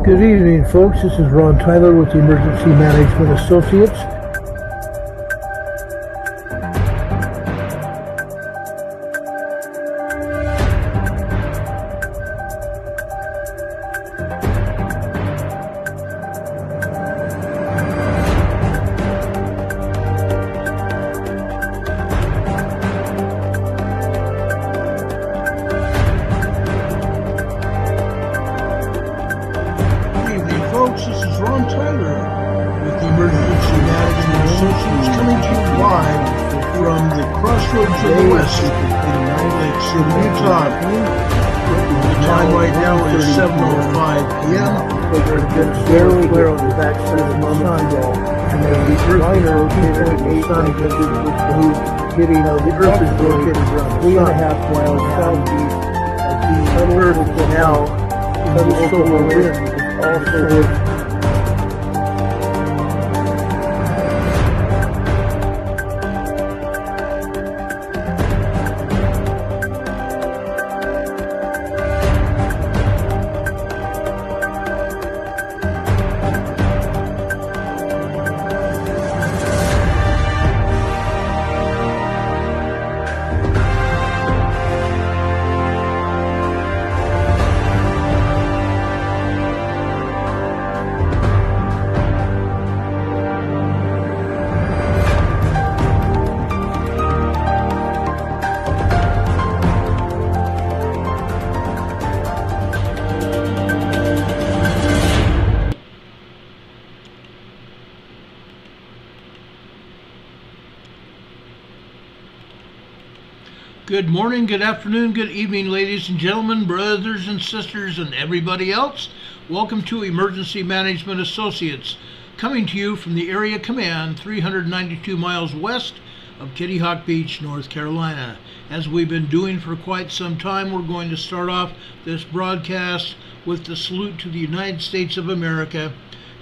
Good evening, folks. This is Ron Tyler with the Emergency Management Associates. This is Ron Tyler with the Emergency Management Associates coming to you live from the crossroads of the West in Lake City, Utah. The time right now is 7:05 p.m. There's been very clear on the backside of the sun, and the earth is rotated and the sun is hitting. The earth is rotated around 3.5 miles southeast of the earth is now in the solar wind. Also Good morning, good afternoon, good evening, ladies and gentlemen, brothers and sisters, and everybody else. Welcome to Emergency Management Associates, coming to you from the Area Command 392 miles west of Kitty Hawk Beach, North Carolina. As we've been doing for quite some time, we're going to start off this broadcast with the salute to the United States of America.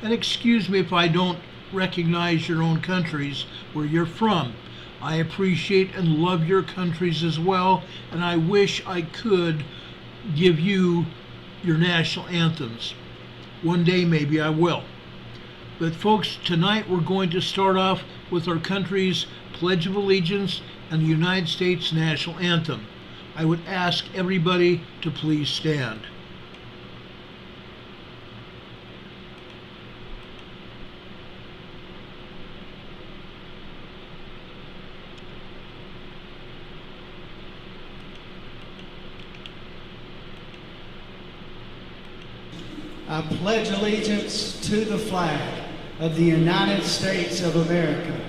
And excuse me if I don't recognize your own countries where you're from. I appreciate and love your countries as well, and I wish I could give you your national anthems. One day maybe I will. But folks, tonight we're going to start off with our country's Pledge of Allegiance and the United States national anthem. I would ask everybody to please stand. I pledge allegiance to the flag of the United States of America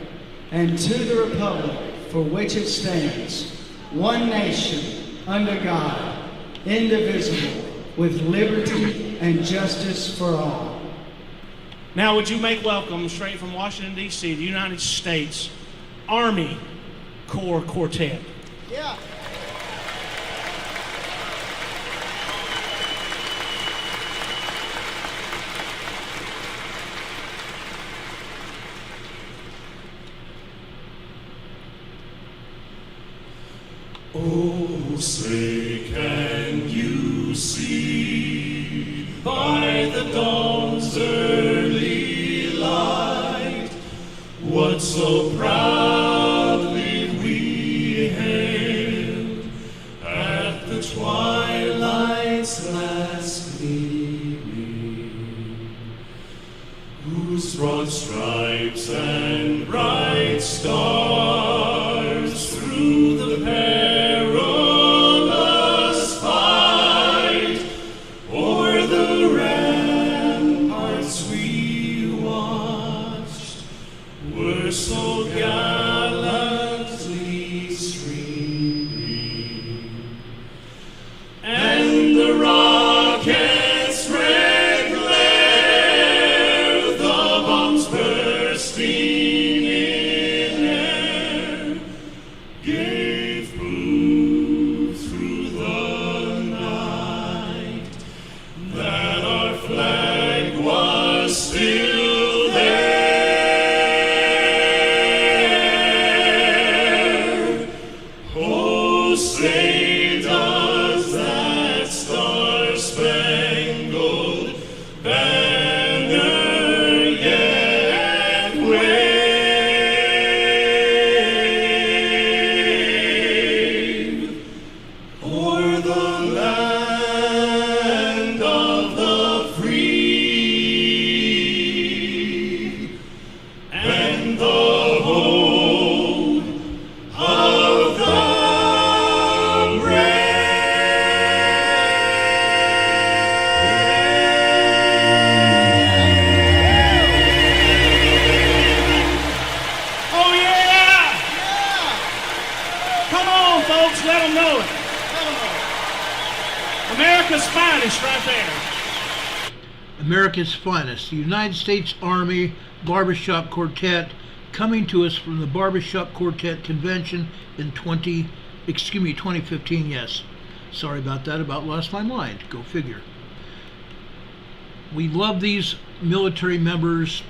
and to the republic for which it stands, one nation, under God, indivisible, with liberty and justice for all. Now would you make welcome straight from Washington, D.C., the United States Army Corps Quartet. Yeah. Oh, say can you see by the dawn's early light what so proudly we hailed at the twilight's last gleaming, whose broad stripes and bright stars through the perilous fight o'er the ramparts we watched were so gallantly streaming, and the rockets' red glare, the bombs bursting in air, gave proof through the night that our flag was still there. Oh, say does that star-spangled banner Come on, folks, let them know it. Let them know it. America's finest right there. America's finest, the United States Army Barbershop Quartet, coming to us from the Barbershop Quartet Convention in 2015, yes. Sorry about that, about lost my mind, go figure. We love these military members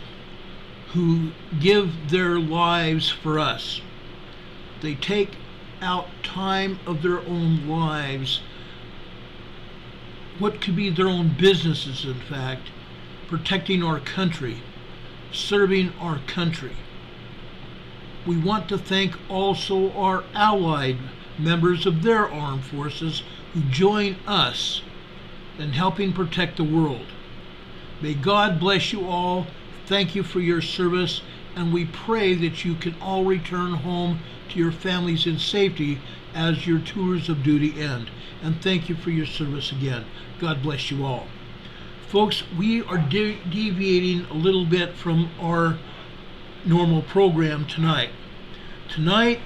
who give their lives for us. They take out time of their own lives, what could be their own businesses, in fact, protecting our country, serving our country. We want to thank also our allied members of their armed forces who join us in helping protect the world. May God bless you all. Thank you for your service, and we pray that you can all return home to your families in safety as your tours of duty end. And thank you for your service again. God bless you all. Folks, we are deviating a little bit from our normal program tonight. Tonight,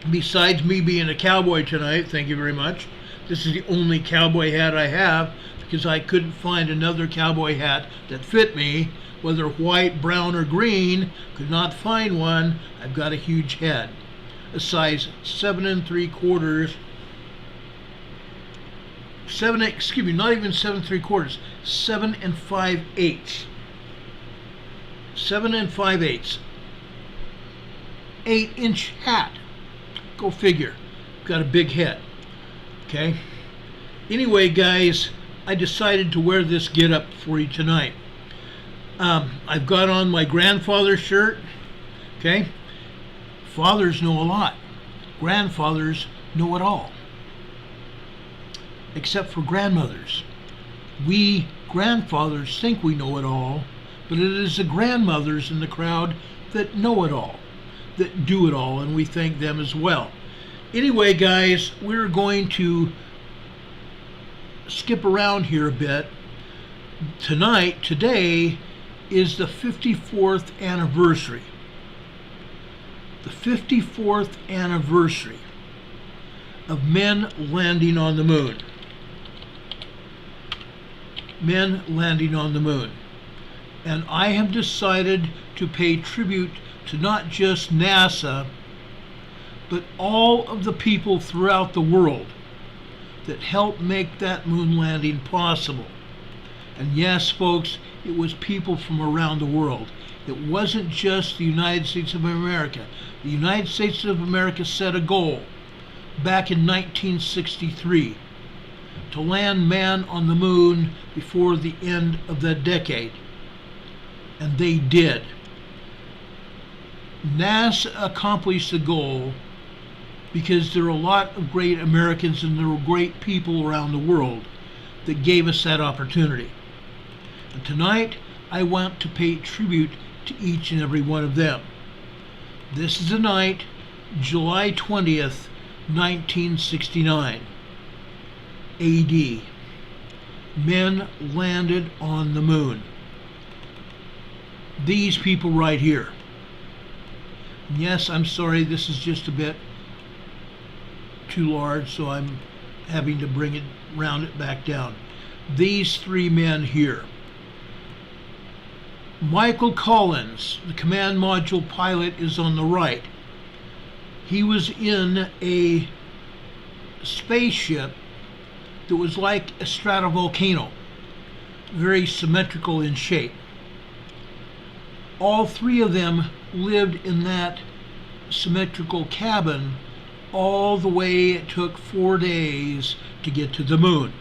besides me being a cowboy tonight, thank you very much, this is the only cowboy hat I have because I couldn't find another cowboy hat that fit me, whether white, brown, or green. Could not find one. I've got a huge head, a size 7 3/4, not even 7 3/4, 7 5/8, 7 5/8, 8-inch hat. Go figure. Got a big head. Okay. Anyway, guys, I decided to wear this get-up for you tonight. I've got on my grandfather's shirt. Okay. Fathers know a lot. Grandfathers know it all. Except for grandmothers. We grandfathers think we know it all, but it is the grandmothers in the crowd that know it all, that do it all, and we thank them as well. Anyway, guys, we're going to skip around here a bit. Today is the 54th anniversary. The 54th anniversary of men landing on the moon. Men landing on the moon. And I have decided to pay tribute to not just NASA, but all of the people throughout the world that helped make that moon landing possible. And yes, folks, it was people from around the world. It wasn't just the United States of America. The United States of America set a goal back in 1963 to land man on the moon before the end of the decade. And they did. NASA accomplished the goal because there are a lot of great Americans and there were great people around the world that gave us that opportunity. And tonight, I want to pay tribute to each and every one of them. This is the night, July 20th, 1969, AD. Men landed on the moon. These people right here. Yes, I'm sorry, this is just a bit too large, so I'm having to round it back down. These three men here. Michael Collins, the command module pilot, is on the right. He was in a spaceship that was like a stratovolcano, very symmetrical in shape. All three of them lived in that symmetrical cabin all the way. It took 4 days to get to the moon.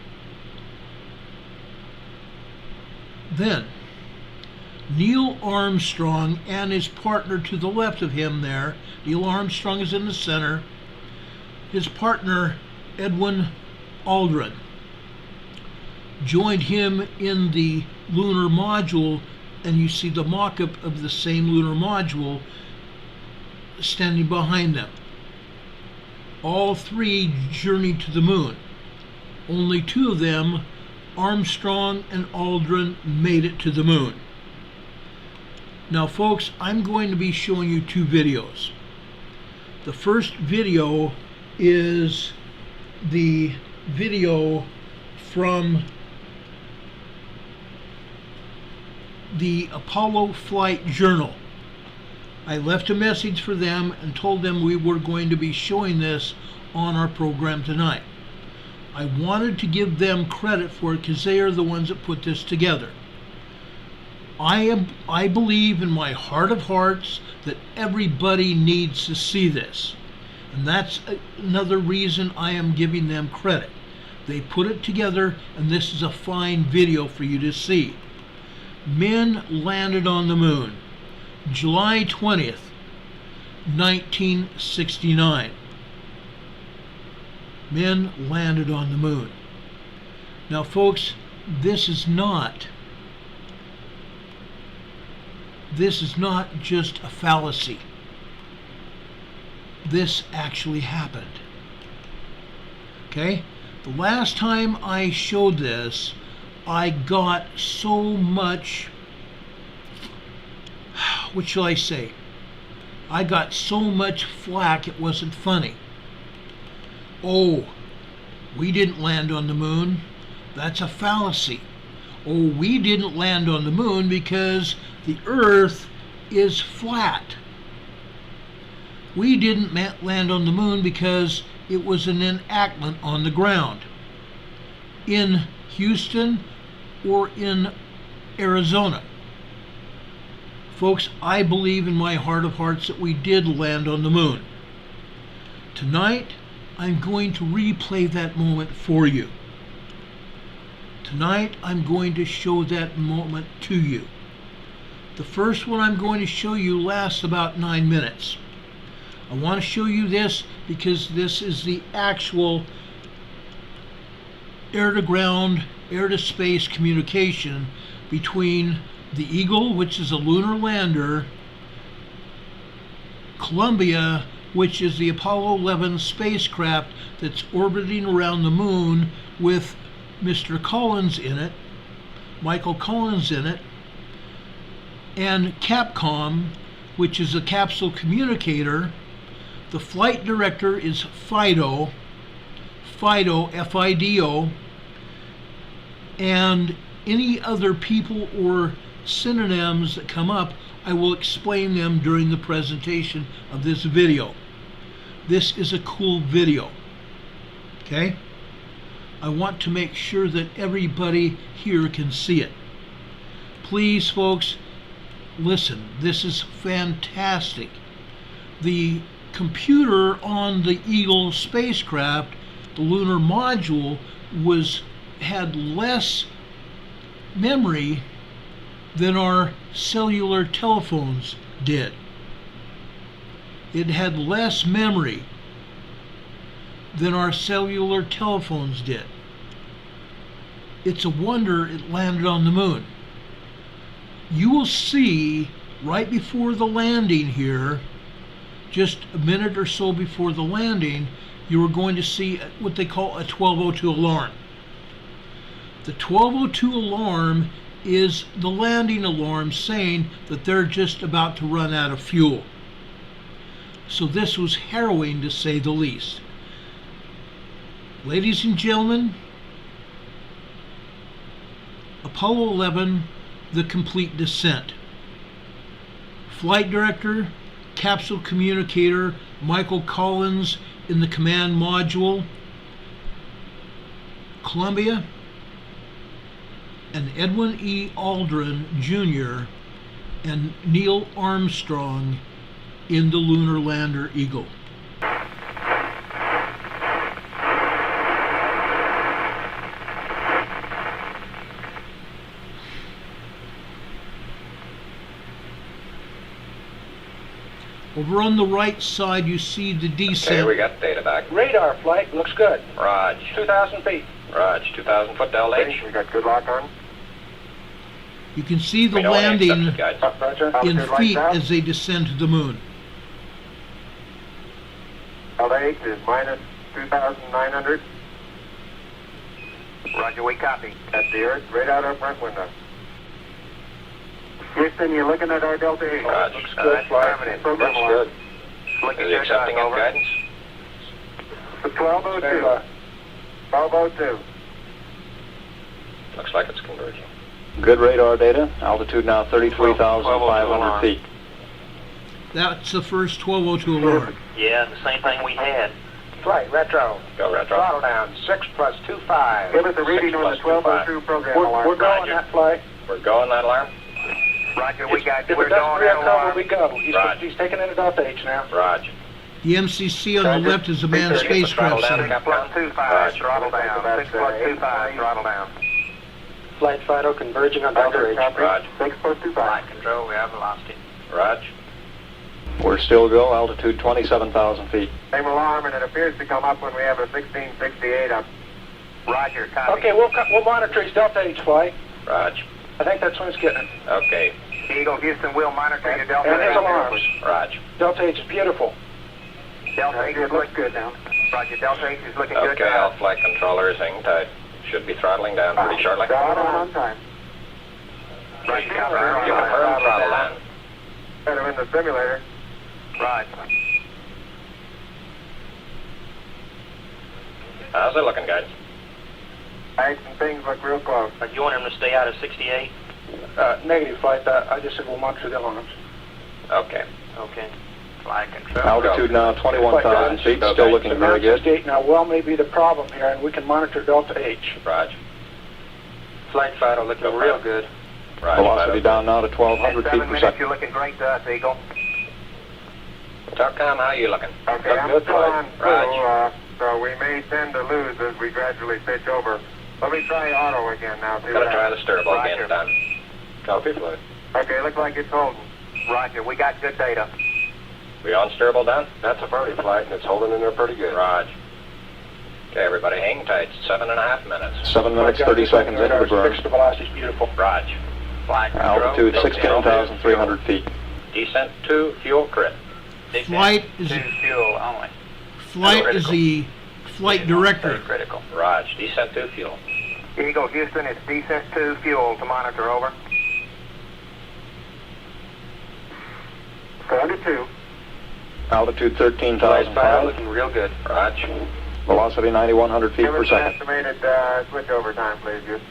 Then Neil Armstrong and his partner to the left of him there, Neil Armstrong is in the center, his partner Edwin Aldrin, joined him in the lunar module, and you see the mock-up of the same lunar module standing behind them. All three journeyed to the moon. Only two of them, Armstrong and Aldrin, made it to the moon. Now, folks, I'm going to be showing you two videos. The first video is the video from the Apollo Flight Journal. I left a message for them and told them we were going to be showing this on our program tonight. I wanted to give them credit for it because they are the ones that put this together. I believe in my heart of hearts that everybody needs to see this. And that's another reason I am giving them credit. They put it together, and this is a fine video for you to see. Men landed on the moon, July 20th, 1969. Men landed on the moon. Now, folks, this is not just a fallacy. This actually happened. Okay? The last time I showed this, I got so much, what shall I say? I got so much flack it wasn't funny. Oh, we didn't land on the moon. That's a fallacy. Oh, we didn't land on the moon because the Earth is flat. We didn't land on the moon because it was an enactment on the ground in Houston or in Arizona. Folks, I believe in my heart of hearts that we did land on the moon. Tonight, I'm going to replay that moment for you. Tonight, I'm going to show that moment to you. The first one I'm going to show you lasts about 9 minutes. I want to show you this because this is the actual air-to-ground, air-to-space communication between the Eagle, which is a lunar lander, Columbia, which is the Apollo 11 spacecraft that's orbiting around the moon with Mr. Collins in it, Michael Collins in it, and Capcom, which is a capsule communicator. The flight director is Fido, F-I-D-O, and any other people or synonyms that come up, I will explain them during the presentation of this video. This is a cool video, okay? I want to make sure that everybody here can see it. Please, folks, listen, this is fantastic. The computer on the Eagle spacecraft, the lunar module, had less memory than our cellular telephones did. It had less memory than our cellular telephones did. It's a wonder it landed on the moon. You will see right before the landing here, just a minute or so before the landing, you are going to see what they call a 1202 alarm. The 1202 alarm is the landing alarm saying that they're just about to run out of fuel. So this was harrowing, to say the least. Ladies and gentlemen, Apollo 11, the complete descent. Flight director, capsule communicator, Michael Collins in the command module, Columbia, and Edwin E. Aldrin Jr. and Neil Armstrong in the lunar lander Eagle. Over on the right side, you see the descent. Okay, we got data back. Radar flight looks good. Raj. 2,000 feet. Raj, 2,000 foot Del H. We got good lock on. You can see the We know any landing accepted guides. Roger. in Altitude feet lights out. as they descend to the moon. LH is minus 2,900. Roger, we copy. At the Earth, right out our front window. Houston, you looking at our Delta 8? Roger. Looks good. Fly. Program Looks alarm. good. Looking Is he accepting over. guidance? 1202. 1202. Looks like it's converging. Good radar data. Altitude now 33,500 feet. That's the first 1202 alarm. Yeah, the same thing we had. Flight, retro. Go retro. Throttle down, 6 plus 25. Give us a reading on the 1202 program alarm. We're going that flight. We're going that alarm? Roger, we got, If we're it doesn't going real that cover, alarm. we go. Right. He's taking it off H now. Roger. The MCC on the left is the manned spacecraft Throttle down, center. Plus 25, throttle down. 6 plus 25, throttle down. Flight Fido converging on Delta H. Roger. 6 plus 25. Flight control, we have velocity. Roger. We're still go. Altitude 27,000 feet. Same alarm, and it appears to come up when we have a 1668 up. Roger, copy. Okay, we'll monitor his Delta H flight. Roger. I think that's when it's getting it. Okay. Eagle Houston will monitor your Delta And his H. alarms. Roger. Delta H is beautiful. Delta H is looking good now. Roger, Delta H is looking good Okay, now. all flight controllers, hang tight. Should be throttling down pretty shortly. Throttle on time. Roger, You confirm throttle down. Better in the simulator. Right. How's it looking, guys? Eggs and things look real close. You want him to stay out of 68? Negative flight. I just said we'll monitor the alarms. Okay. Okay. Flight control. Altitude now 21,000 feet. Still looking very good. Gate now well may be the problem here, and we can monitor Delta H. Roger. Flight Fido looking real good. Roger. Velocity down now to 1,200 feet 7 per minutes, second. you're looking great to us, Eagle. Talcom, how you looking? Okay, Look I'm good, still on Roger. full, so we may tend to lose as we gradually pitch over. Let me try auto again now. See Gonna what try the happens. stirbo again, Roger. Don. Copy, flight. Okay, looks like it's holding. Roger, we got good data. We on stirbo, Don? That's a birdie flight, and it's holding in there pretty good. Roger. Okay, everybody, hang tight. 7.5 minutes. 7 minutes, 30 seconds into the burn. Fixed the velocity's beautiful. Roger. Flight control. Altitude 16,300 feet. Descent to fuel crit. Flight is To fuel only. flight is the flight director. Critical. Roger. Descent to fuel. Eagle Houston, it's descent to fuel to monitor, over. 42. Altitude Flight 13,000 Fido feet. looking real good. Roger. Velocity 9,100 feet Give per us an second. estimated switchover time, please, Houston.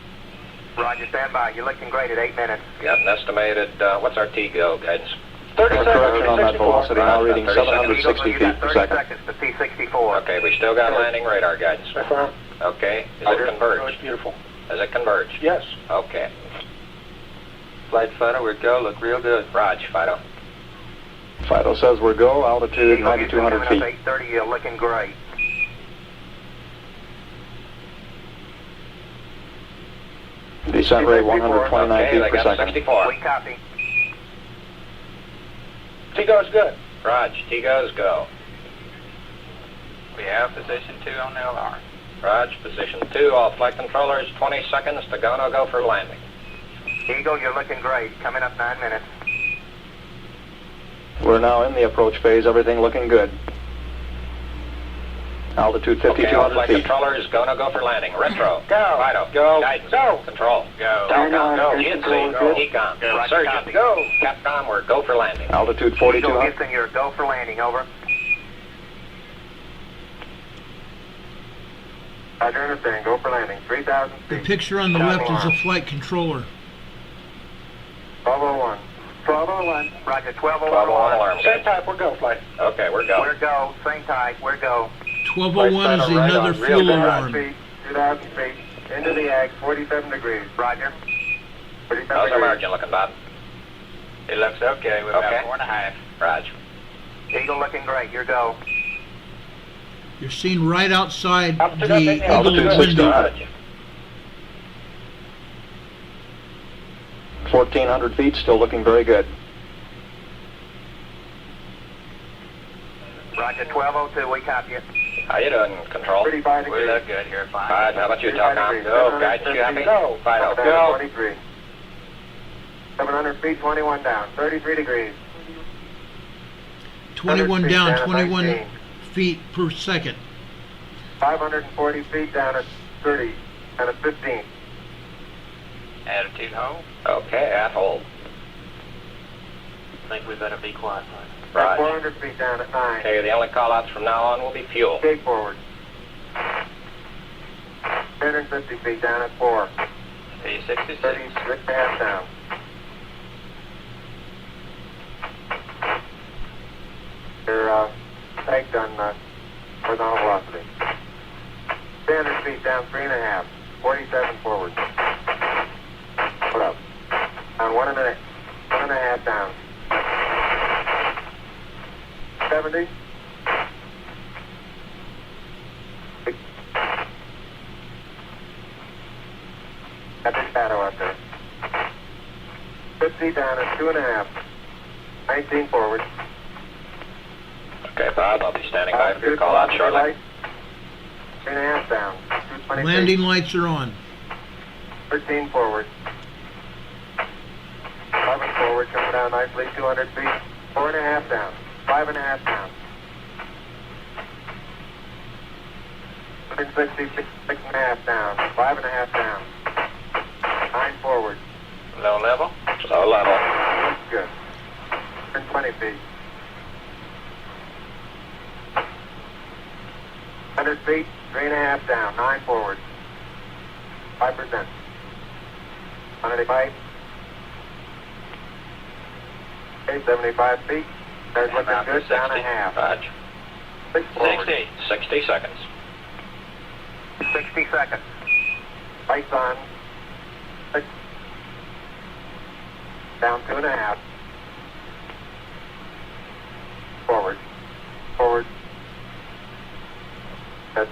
Roger, stand by. You're looking great at 8 minutes. Got an estimated, what's our T-go, guidance? 30 correction on that 64. velocity now reading 30 seconds. 760 you feet got per 30 second. seconds to T64. Okay, we still got landing radar guidance. Affirm. Okay. Is Roger. it Oh, converged? it's beautiful. Is it converged? Yes. Okay. Flight Fido, we go. Look real good. Roger, Fido. Fido says we're go. Altitude Eagle Houston 9,200 coming up feet. 8:30. You're looking great. Descent rate 129 Okay, feet they per got second. 64. We copy. T-go's good. Roger. T-goes go. We have position 2 on the alarm. Roger. Position 2. All flight controllers, 20 seconds to go for landing. Eagle, you're looking great. Coming up 9 minutes. We're now in the approach phase. Everything looking good. Altitude Okay, all 5,200 flight feet. controllers, go for landing. Retro. Go. Fido. Go. Guidance. Go. Control. Go. Telcom. Go. Go. ENC. Econ. Go. Insurgent. Go. Capcom, we're go for landing. Altitude Eagle 4,200. Houston, you're go for landing. Over. Roger, understand. Go for landing. 3,000 The feet. picture on the Down left is alarm. a flight controller. 1201. 1201. Roger, 1201. 1201 alarm. Same type, we're go flight. Okay, we're We're go. go. Same type. We're go. 1201 is another fuel 2,000 alarm. feet. 2,000 feet. Into the ag. 47 degrees. Roger. 47 How's our degrees. margin looking, Bob? It looks okay. We're Okay. about 4.5. Roger. Eagle looking great. You're go. You're seen right outside Altitude the up in Eagle there. Altitude window. 1,600. Roger. 1,400 feet. Still looking very good. Roger, 1202. We copy it. How you doing, Control? 35 We degrees. look good here. Fine. Alright, how about you, 35 Telcom? degrees. Go. Guidance, you happy? Go. Fido. Down Go. 23. 700 feet, 21 down. 33 degrees. 21 feet down, down at 21 19. feet per second. 540 feet down at 30. And at 15. Attitude hold. Okay, at hold. I think we better be quiet. And Roger. 400 feet down at 9. Okay, the only call outs from now on will be fuel. Skate forward. 350 feet down at 4. T66. 36.5 down. Your tank's on horizontal velocity. 300 feet down 3.5. 47 forward. Put up. On 1 a minute. 1.5 down. 70. Got the shadow up there. 50 down at 2.5. 19 forward. Okay, Bob, I'll be standing by for your call out shortly. 3.5 down. 220 Landing feet. lights are on. 13 forward. 11 forward, coming down nicely, 200 feet. 4.5 down. 5.5 down. 160, 6.5 down. 5.5 down. 9 forward. Low level? Low level. That's good. 120 feet. 100 feet, 3.5 down. 9 forward. 5%. 185. Okay, 75 feet. There's looking Down to good. 60. Down a half. Roger. 6 forward. 60 seconds. 60 seconds. Lights on. 6. Down 2.5. Forward. Forward. That's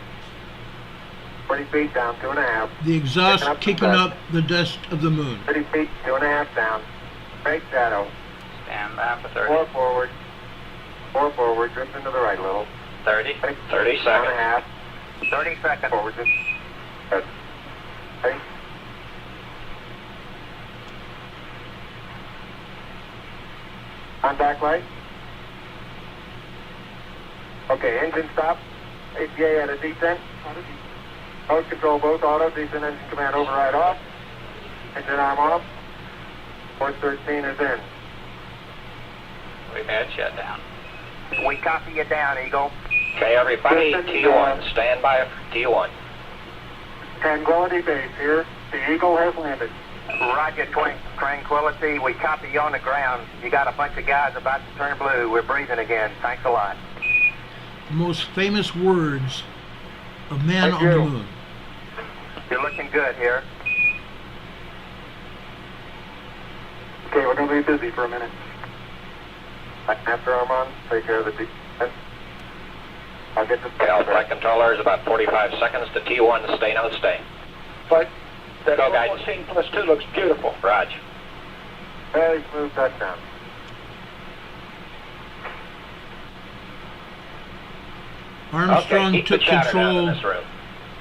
40 feet down 2.5. The exhaust Picking up kicking some up the dust of the moon. 30 feet, 2.5 down. Great shadow. Stand by for 30. 4 forward. 4 forward. Drift into the right a little. 30 30 seconds. down a half. 30 seconds. Forward. Good. Okay. Contact light. Okay, engine stop. APA at a descent. Mode control both auto. Descent engine command override off. Engine arm off. Port 13 is in. We've had shutdown. We copy you down, Eagle. Okay, everybody, T1, stand by for T1. Tranquility Base here. The Eagle has landed. Roger, Tranquility. We copy you on the ground. You got a bunch of guys about to turn blue. We're breathing again. Thanks a lot. The most famous words of man Thank on the you. moon. You're looking good here. Okay, we're going to be busy for a minute. After Armand, take care of the descent. I'll get this Okay, all flight controllers, about 45 seconds to T1, stay no stay. Flight. Go, guys. 14+2 looks beautiful. Roger. Very smooth touchdown. Armstrong Okay, keep took the chatter down in control. this room.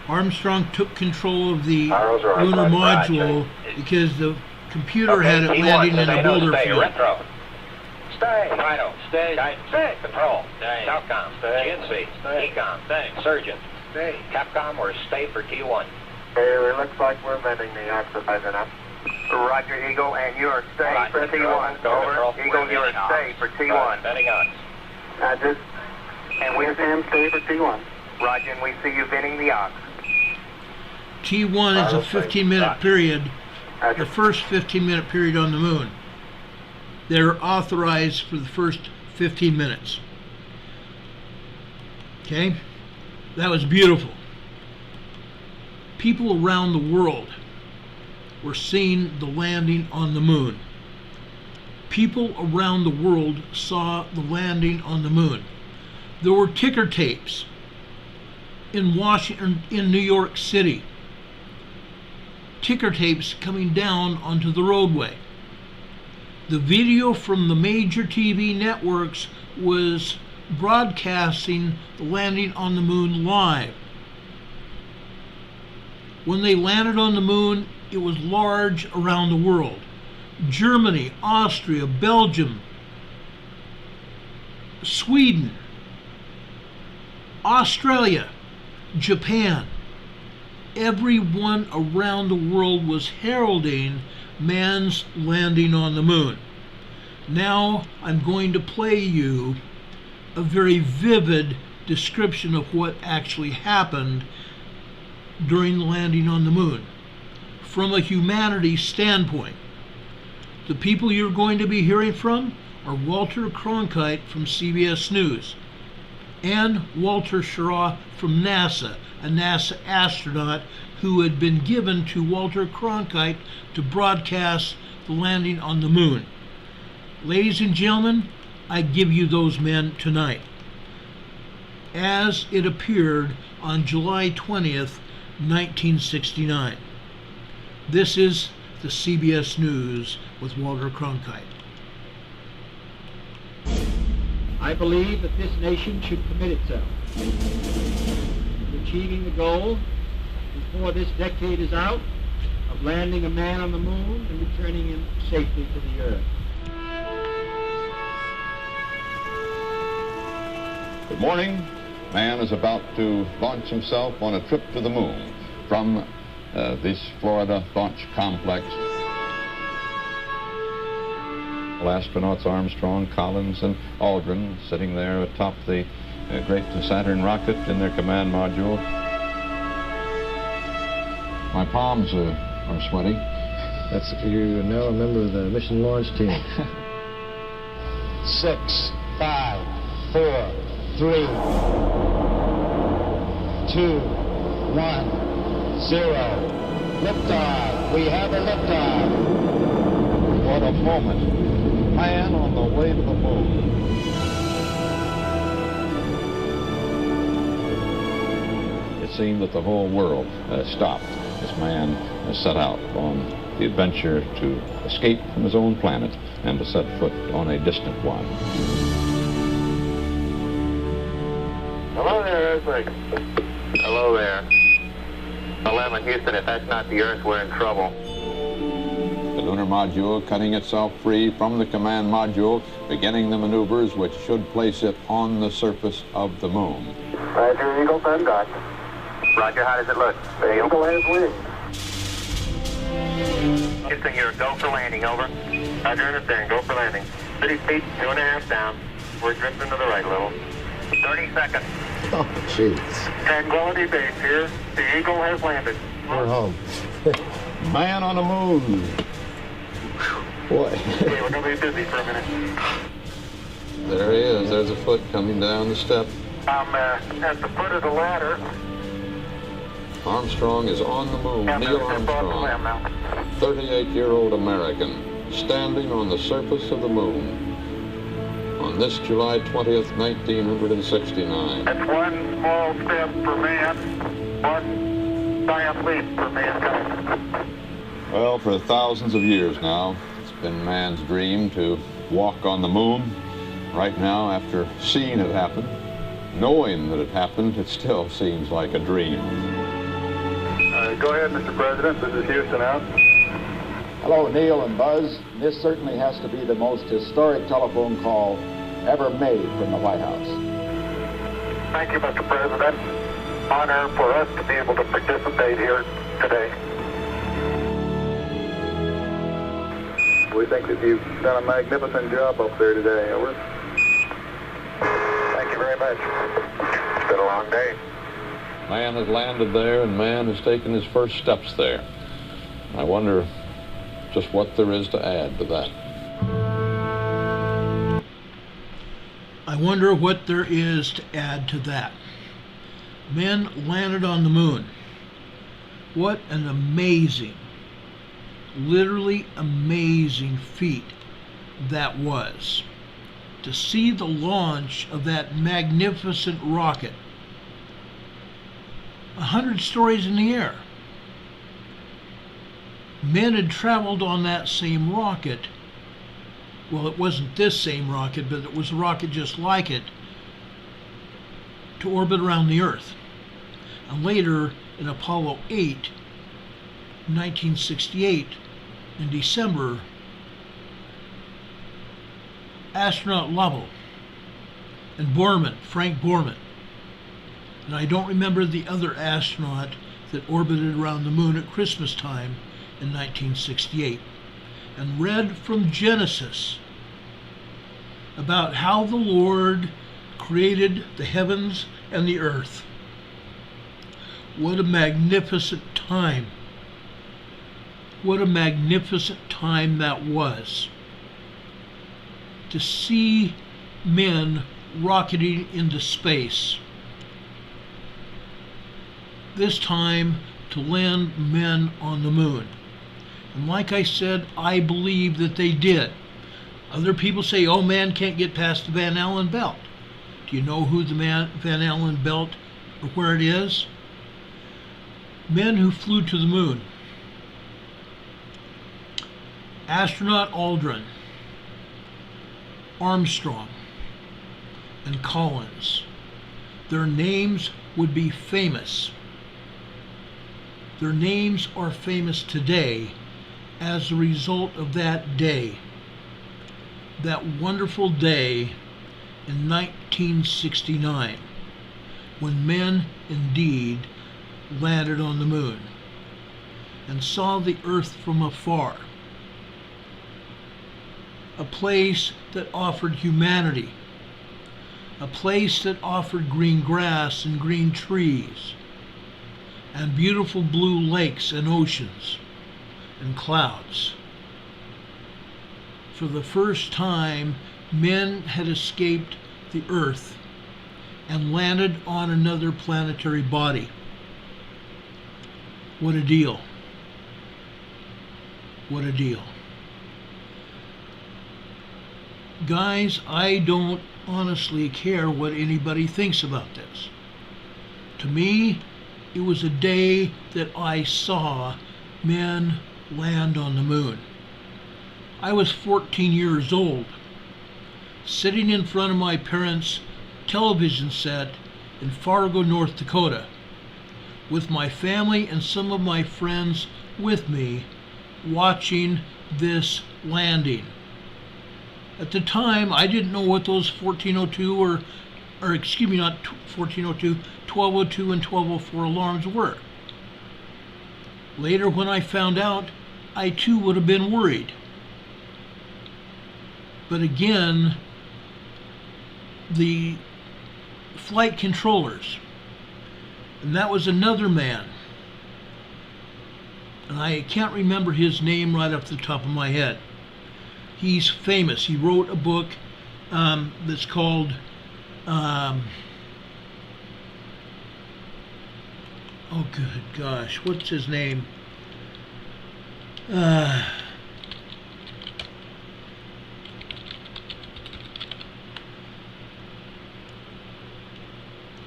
Armstrong took control of the Arrows are on lunar right. module because the computer Okay, had it T1, landing in stay a no boulder stay. field. Retro. Stay. Rhino. Stay. Guidance. Stay. Control. Stay. Southcom. Stay. GNC. Stay. Ecom. Stay. Surgeon. Stay. Capcom, we're stay for T1. Okay, it looks like we're bending the oxidizer now. Roger, Eagle, and you're stay Right, for control. T1. Go, Over. control. Eagle, We're you're bending on. stay for T1. Betting on. Just And we Sam, stay for T1. Roger, and we see you venting the ox. T1 is a Arrows, 15-minute Roger. period, the Roger. first 15-minute period on the moon. They're authorized for the first 15 minutes. Okay? That was beautiful. People around the world were seeing the landing on the moon. People around the world saw the landing on the moon. There were ticker tapes in Washington, in New York City. Ticker tapes coming down onto the roadway. The video from the major TV networks was broadcasting the landing on the moon live. When they landed on the moon, it was large around the world. Germany, Austria, Belgium, Sweden, Australia, Japan. Everyone around the world was heralding man's landing on the moon. Now I'm going to play you a very vivid description of what actually happened during the landing on the moon. From a humanities standpoint, the people you're going to be hearing from are Walter Cronkite from CBS News and Walter Schirra from NASA, a NASA astronaut who had been given to Walter Cronkite to broadcast the landing on the moon. Ladies and gentlemen, I give you those men tonight, as it appeared on July 20th, 1969. This is the CBS News with Walter Cronkite. I believe that this nation should commit itself to achieving the goal before this decade is out of landing a man on the moon and returning him safely to the earth. Good morning. Man is about to launch himself on a trip to the moon from this Florida launch complex. Astronauts Armstrong, Collins, and Aldrin sitting there atop the great Saturn rocket in their command module. My palms are sweaty. That's you're now a member of the mission launch team. 6, 5, 4, 3, 2, 1, 0. Liftoff. We have a liftoff. What a moment. Man on the way to the moon. It seemed that the whole world stopped as man set out on the adventure to escape from his own planet and to set foot on a distant one. Hello there, Earthquake. Hello there. 11, Houston, if that's not the Earth, we're in trouble. The lunar module cutting itself free from the command module, beginning the maneuvers which should place it on the surface of the moon. Roger, Eagle, send dot. Roger, how does it look? The Eagle has wings. Houston, you're a go for landing, over. Roger, understand, go for landing. 30 feet, 2.5 down. We're drifting to the right a little. 30 seconds. Oh, jeez. Tranquility Base here. The Eagle has landed. We're home. Man on the moon. Boy. Okay, we're going to be busy for a minute. There he is. There's a foot coming down the step. I'm at the foot of the ladder. Armstrong is on the moon. Neil Armstrong, 38-year-old American, standing on the surface of the moon on this July 20th, 1969. That's one small step for man, one giant leap for mankind. Well, for thousands of years now, it's been man's dream to walk on the moon. Right now, after seeing it happen, knowing that it happened, it still seems like a dream. Go ahead, Mr. President. This is Houston out. Hello, Neil and Buzz. This certainly has to be the most historic telephone call ever made from the White House. Thank you, Mr. President. Honor for us to be able to participate here today. We think that you've done a magnificent job up there today, over. Thank you very much. It's been a long day. Man has landed there, and man has taken his first steps there. I wonder just what there is to add to that. I wonder what there is to add to that. Men landed on the moon. What an amazing, literally amazing feat that was. To see the launch of that magnificent rocket 100 stories in the air. Men had traveled on that same rocket. Well, it wasn't this same rocket, but it was a rocket just like it, to orbit around the Earth. And later, in Apollo 8, 1968, in December, astronaut Lovell and Borman, Frank Borman, and I don't remember the other astronaut that orbited around the moon at Christmas time in 1968, and read from Genesis about how the Lord created the heavens and the earth. What a magnificent time. What a magnificent time that was. To see men rocketing into space. This time to land men on the moon. And like I said, I believe that they did. Other people say, oh, man can't get past the Van Allen belt. Do you know who the Van Allen belt, or where it is? Men who flew to the moon. Astronaut Aldrin, Armstrong, and Collins. Their names would be famous. Their names are famous today as a result of that day. That wonderful day in 1969, when men indeed landed on the moon and saw the Earth from afar. A place that offered humanity. A place that offered green grass and green trees and beautiful blue lakes and oceans and clouds. For the first time, men had escaped the Earth and landed on another planetary body. What a deal. What a deal. Guys, I don't honestly care what anybody thinks about this. To me, it was a day that I saw men land on the moon. I was 14 years old, sitting in front of my parents' television set in Fargo, North Dakota, with my family and some of my friends with me, watching this landing. At the time, I didn't know what those 1402 or excuse me, not 1402, 1202 and 1204 alarms were. Later, when I found out, I too would have been worried. But again, the flight controllers, and that was another man, and I can't remember his name right off the top of my head. He's famous. He wrote a book that's called oh good gosh, what's his name?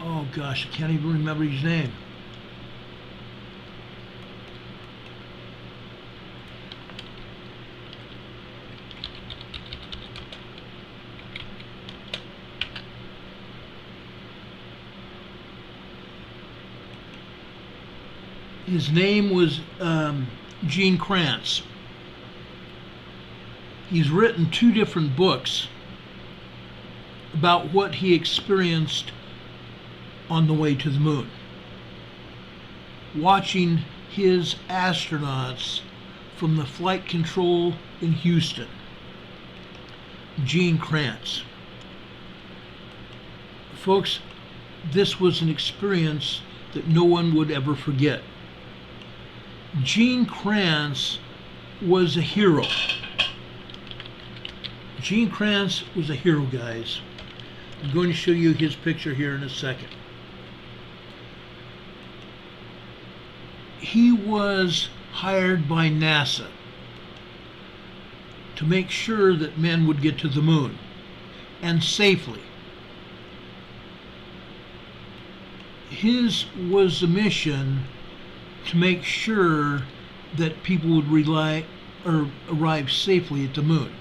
Oh gosh, I can't even remember his name. His name was Gene Kranz. He's written 2 different books about what he experienced on the way to the moon, watching his astronauts from the flight control in Houston. Gene Kranz. Folks, this was an experience that no one would ever forget. Gene Kranz was a hero. Gene Kranz was a hero, guys. I'm going to show you his picture here in a second. He was hired by NASA to make sure that men would get to the moon, and safely. His was the mission to make sure that people would arrive safely at the moon.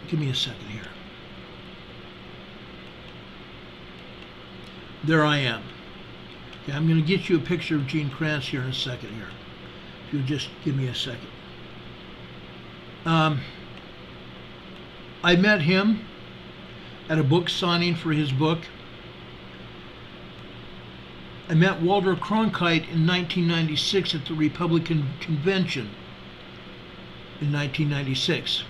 Give me a second here. There I am. Okay, I'm going to get you a picture of Gene Kranz here in a second here. If you'll just give me a second. I met him at a book signing for his book. I met Walter Cronkite in 1996 at the Republican Convention in 1996.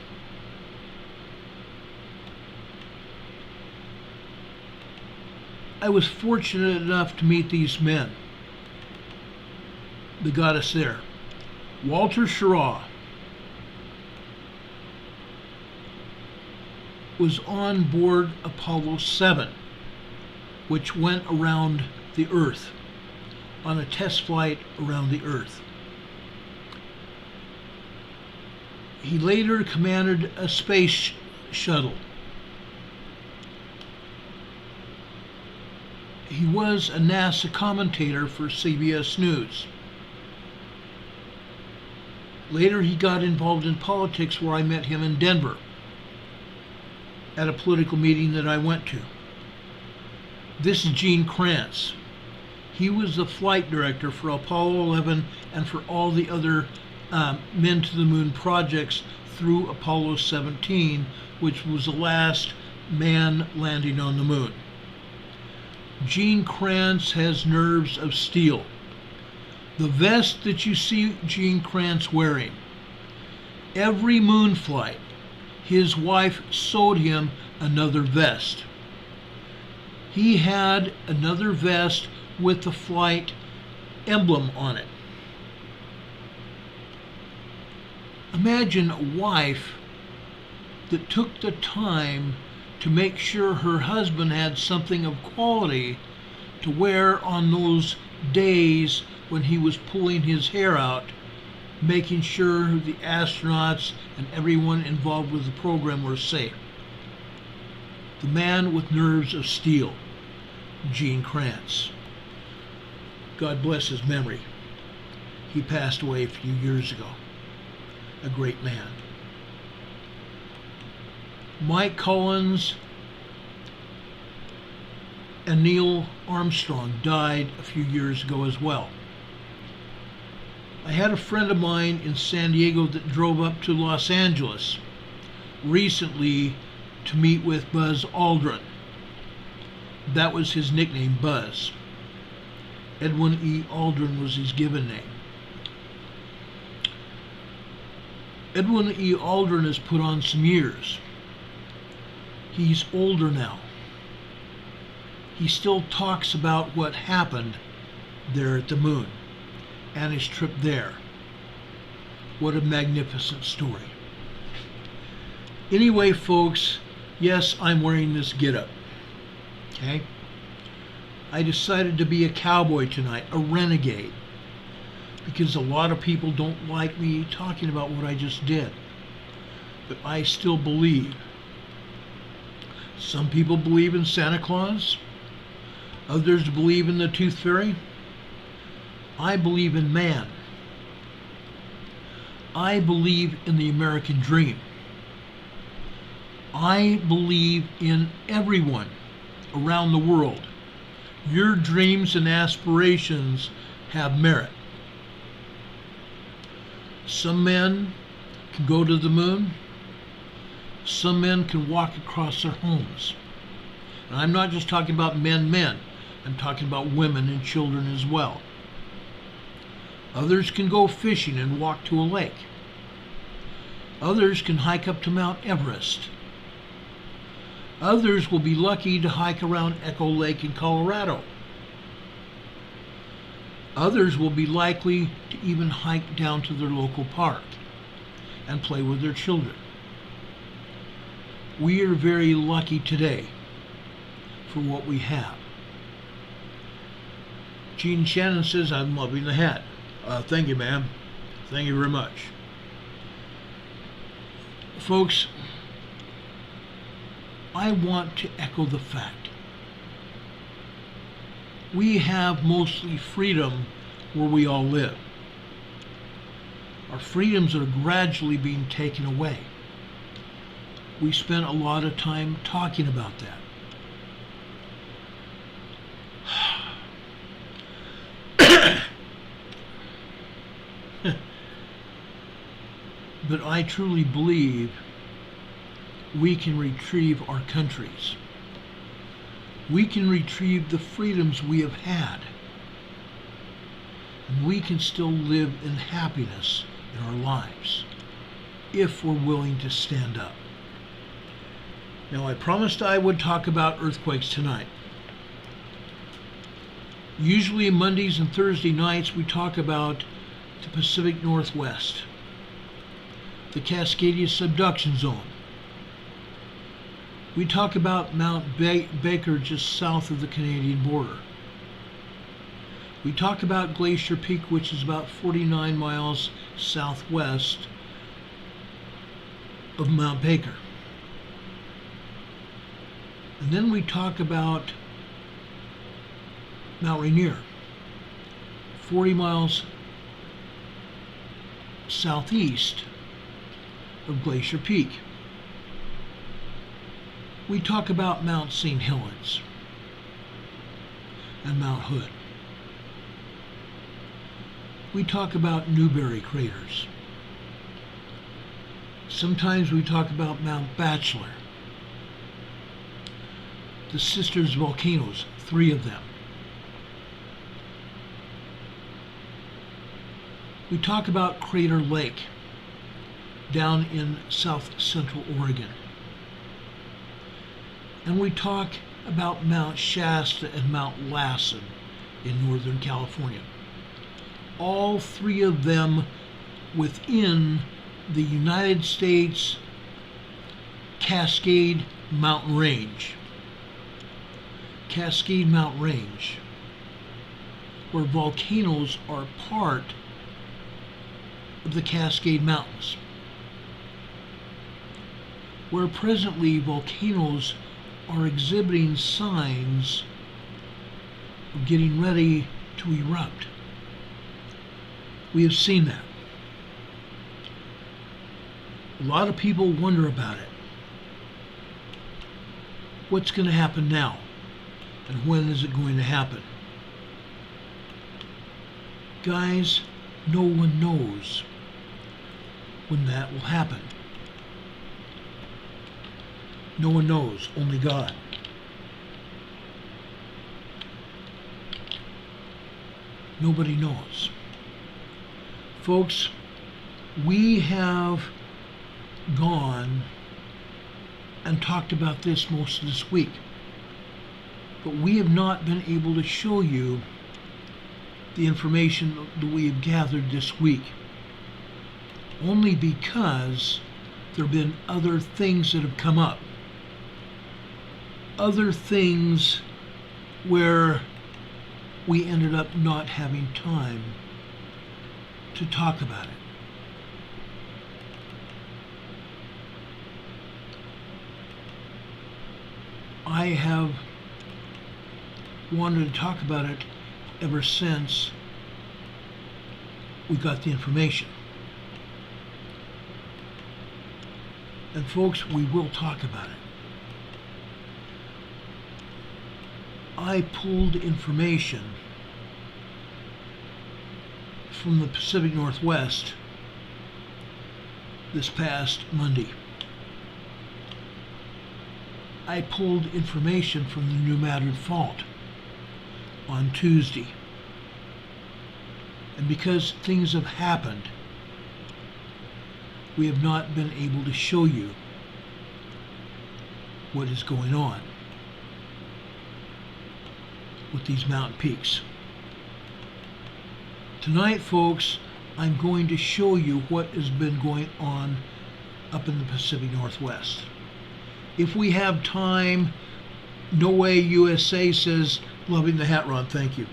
I was fortunate enough to meet these men that got us there. Walter Schirra was on board Apollo 7, which went around the Earth, on a test flight around the Earth. He later commanded a space shuttle. He was a NASA commentator for CBS News. Later he got involved in politics, where I met him in Denver at a political meeting that I went to. This is Gene Kranz. He was the flight director for Apollo 11 and for all the other Men to the Moon projects through Apollo 17, which was the last man landing on the moon. Gene Kranz has nerves of steel. The vest that you see Gene Kranz wearing, every moon flight, his wife sewed him another vest. He had another vest with the flight emblem on it. Imagine a wife that took the time to make sure her husband had something of quality to wear on those days when he was pulling his hair out, making sure the astronauts and everyone involved with the program were safe. The man with nerves of steel, Gene Kranz. God bless his memory. He passed away a few years ago. A great man. Mike Collins and Neil Armstrong died a few years ago as well. I had a friend of mine in San Diego that drove up to Los Angeles recently to meet with Buzz Aldrin. That was his nickname, Buzz. Edwin E. Aldrin was his given name. Edwin E. Aldrin has put on some years. He's older now. He still talks about what happened there at the moon and his trip there. What a magnificent story. Anyway, folks, yes, I'm wearing this getup. Okay? I decided to be a cowboy tonight, a renegade, because a lot of people don't like me talking about what I just did. But I still believe. Some people believe in Santa Claus. Others believe in the Tooth Fairy. I believe in man. I believe in the American dream. I believe in everyone around the world. Your dreams and aspirations have merit. Some men can go to the moon. Some men can walk across their homes. And I'm not just talking about men. I'm talking about women and children as well. Others can go fishing and walk to a lake. Others can hike up to Mount Everest. Others will be lucky to hike around Echo Lake in Colorado. Others will be likely to even hike down to their local park and play with their children. We are very lucky today for what we have. Gene Shannon says, I'm loving the hat. Thank you, ma'am. Thank you very much. Folks, I want to echo the fact. We have mostly freedom where we all live. Our freedoms are gradually being taken away. We spent a lot of time talking about that. But I truly believe we can retrieve our countries. We can retrieve the freedoms we have had. And we can still live in happiness in our lives if we're willing to stand up. Now, I promised I would talk about earthquakes tonight. Usually Mondays and Thursday nights we talk about the Pacific Northwest, the Cascadia subduction zone. We talk about Mount Baker just south of the Canadian border. We talk about Glacier Peak, which is about 49 miles southwest of Mount Baker. And then we talk about Mount Rainier, 40 miles southeast of Glacier Peak. We talk about Mount St. Helens and Mount Hood. We talk about Newberry craters. Sometimes we talk about Mount Bachelor, the Sisters volcanoes, 3 of them. We talk about Crater Lake down in south central Oregon. And we talk about Mount Shasta and Mount Lassen in Northern California. All 3 of them within the United States Cascade Mountain Range. Cascade Mountain Range, where volcanoes are part of the Cascade Mountains, where presently volcanoes are exhibiting signs of getting ready to erupt. We have seen that. A lot of people wonder about it. What's going to happen now? And when is it going to happen? Guys, no one knows when that will happen. No one knows, only God. Nobody knows. Folks, we have gone and talked about this most of this week, but we have not been able to show you the information that we have gathered this week, only because there have been other things that have come up. Other things where we ended up not having time to talk about it. I have wanted to talk about it ever since we got the information. And folks, we will talk about it. I pulled information from the Pacific Northwest this past Monday. I pulled information from the New Madrid Fault on Tuesday. And because things have happened, we have not been able to show you what is going on with these mountain peaks. Tonight, folks, I'm going to show you what has been going on up in the Pacific Northwest. If we have time, No Way USA says, loving the hat, Ron, thank you.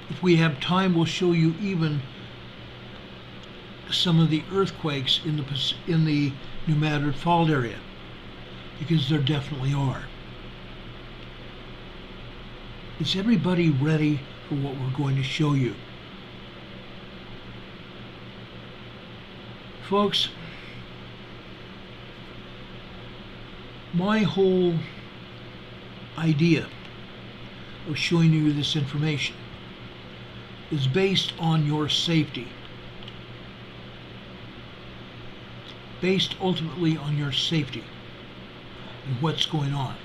If we have time, we'll show you even some of the earthquakes in the New Madrid Fault area, because there definitely are. Is everybody ready for what we're going to show you? Folks, my whole idea of showing you this information is based on your safety, based ultimately on your safety and what's going on,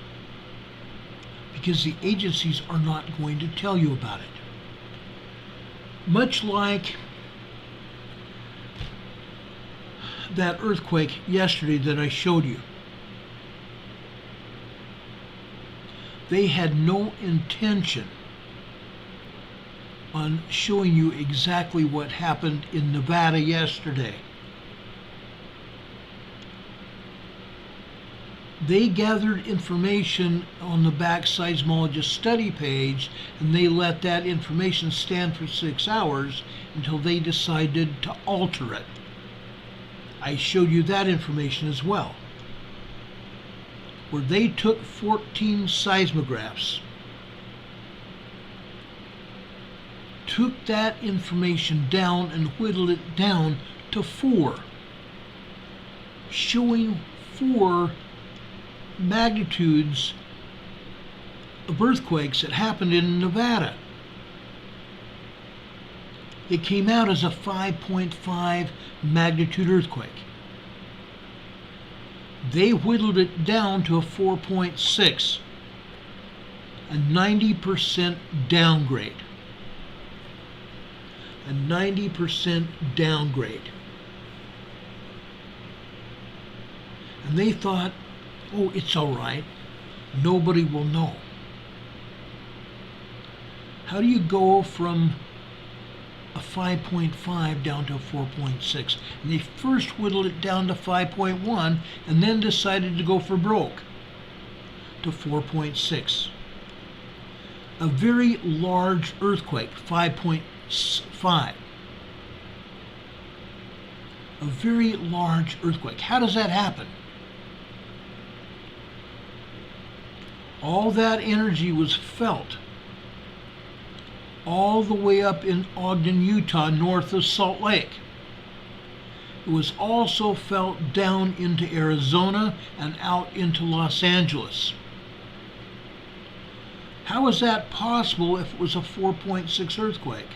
because the agencies are not going to tell you about it. Much like that earthquake yesterday that I showed you. They had no intention on showing you exactly what happened in Nevada yesterday. They gathered information on the back seismologist study page, and they let that information stand for 6 hours until they decided to alter it. I showed you that information as well, where they took 14 seismographs, took that information down and whittled it down to 4, showing 4 magnitudes of earthquakes that happened in Nevada. It came out as a 5.5 magnitude earthquake. They whittled it down to a 4.6, a 90% downgrade. A 90% downgrade. And they thought, oh, it's all right. Nobody will know. How do you go from a 5.5 down to a 4.6? And they first whittled it down to 5.1 and then decided to go for broke to 4.6. A very large earthquake, 5.5. A very large earthquake. How does that happen? All that energy was felt all the way up in Ogden, Utah, north of Salt Lake. It was also felt down into Arizona and out into Los Angeles. How is that possible if it was a 4.6 earthquake?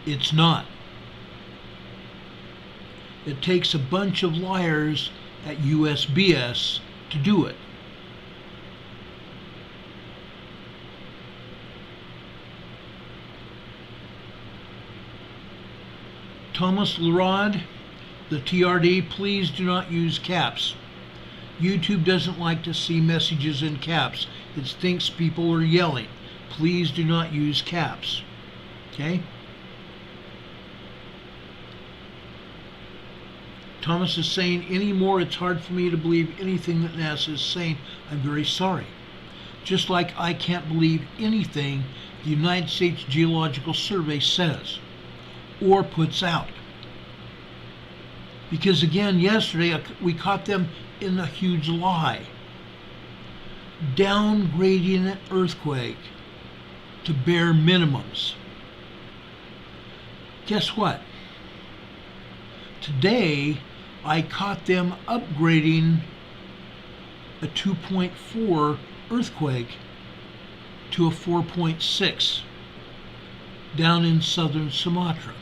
It's not. It takes a bunch of liars at USBS to do it. Thomas Lerod, the TRD, please do not use caps. YouTube doesn't like to see messages in caps. It thinks people are yelling. Please do not use caps. Okay? Thomas is saying, anymore it's hard for me to believe anything that NASA is saying. I'm very sorry. Just like I can't believe anything the United States Geological Survey says or puts out. Because again, yesterday we caught them in a huge lie. Downgrading an earthquake to bare minimums. Guess what? Today, I caught them upgrading a 2.4 earthquake to a 4.6 down in southern Sumatra.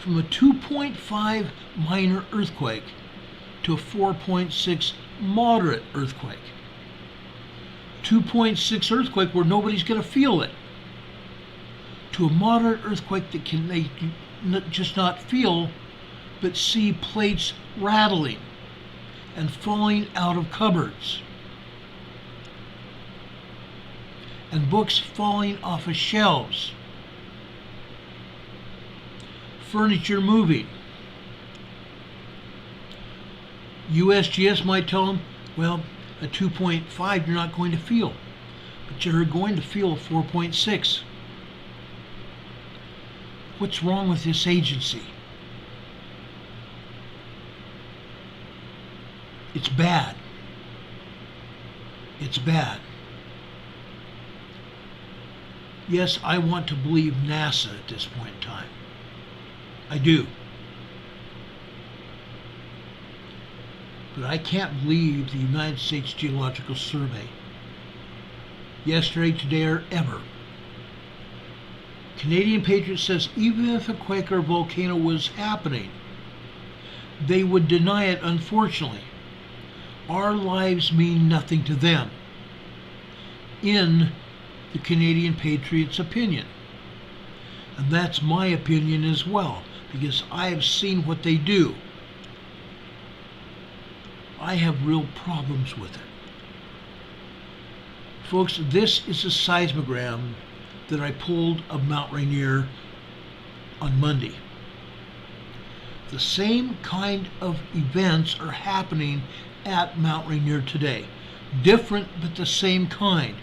From a 2.5 minor earthquake to a 4.6 moderate earthquake. 2.6 earthquake where nobody's going to feel it, to a moderate earthquake that they just not feel, but see plates rattling and falling out of cupboards, and books falling off of shelves, furniture moving. USGS might tell them, well, a 2.5 you're not going to feel, but you're going to feel a 4.6. What's wrong with this agency? It's bad. It's bad. Yes, I want to believe NASA at this point in time. I do. But I can't believe the United States Geological Survey. Yesterday, today, or ever. Canadian Patriot says even if a quake or volcano was happening, they would deny it, unfortunately. Our lives mean nothing to them, in the Canadian Patriot's opinion. And that's my opinion as well, because I have seen what they do. I have real problems with it. Folks, this is a seismogram that I pulled of Mount Rainier on Monday. The same kind of events are happening at Mount Rainier today. Different, but the same kind.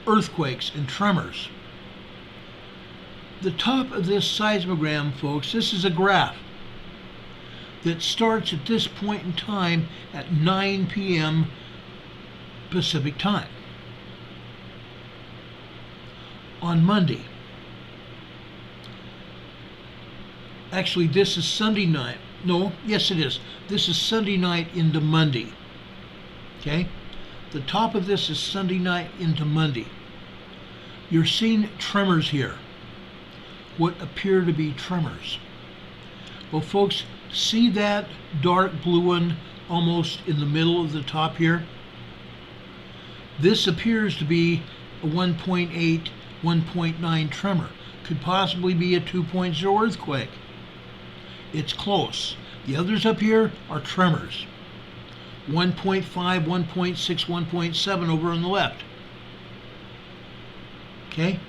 Earthquakes and tremors. The top of this seismogram, folks, this is a graph that starts at this point in time at 9 p.m. Pacific time on Monday. Actually, this is Sunday night. No, yes it is. This is Sunday night into Monday. Okay? The top of this is Sunday night into Monday. You're seeing tremors here. What appear to be tremors. Well, folks, see that dark blue one almost in the middle of the top here? This appears to be a 1.8, 1.9 tremor. Could possibly be a 2.0 earthquake. It's close. The others up here are tremors. 1.5, 1.6, 1.7 over on the left. Okay?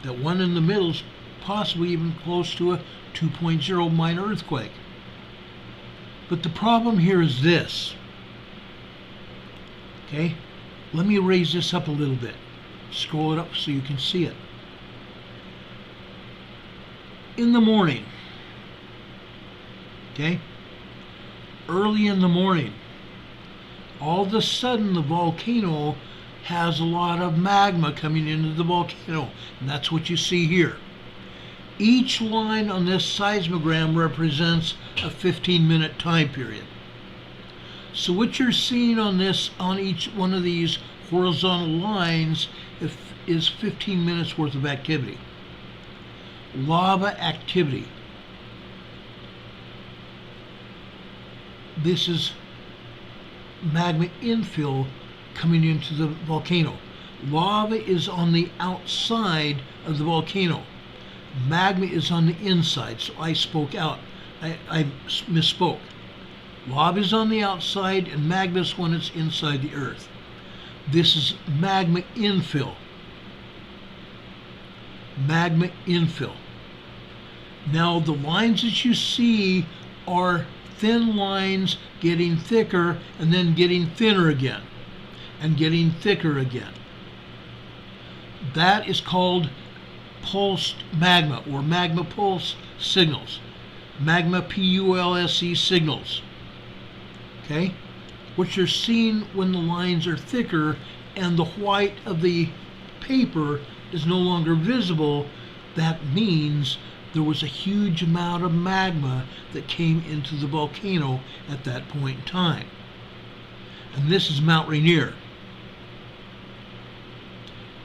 That one in the middle is possibly even close to a 2.0 minor earthquake. But the problem here is this. Okay? Let me raise this up a little bit. Scroll it up so you can see it. In the morning, okay? Early in the morning, all of a sudden the volcano has a lot of magma coming into the volcano, and that's what you see here. Each line on this seismogram represents a 15-minute time period. So what you're seeing on each one of these horizontal lines is 15 minutes worth of activity. Lava activity. This is magma infill coming into the volcano. Lava is on the outside of the volcano. Magma is on the inside, so I spoke out. I misspoke. Lava is on the outside and magma is when it's inside the earth. This is magma infill. Magma infill. Now the lines that you see are thin lines getting thicker and then getting thinner again and getting thicker again. That is called pulsed magma or magma pulse signals. Magma PULSE signals. Okay? What you're seeing when the lines are thicker and the white of the paper is no longer visible, that means there was a huge amount of magma that came into the volcano at that point in time. And this is Mount Rainier.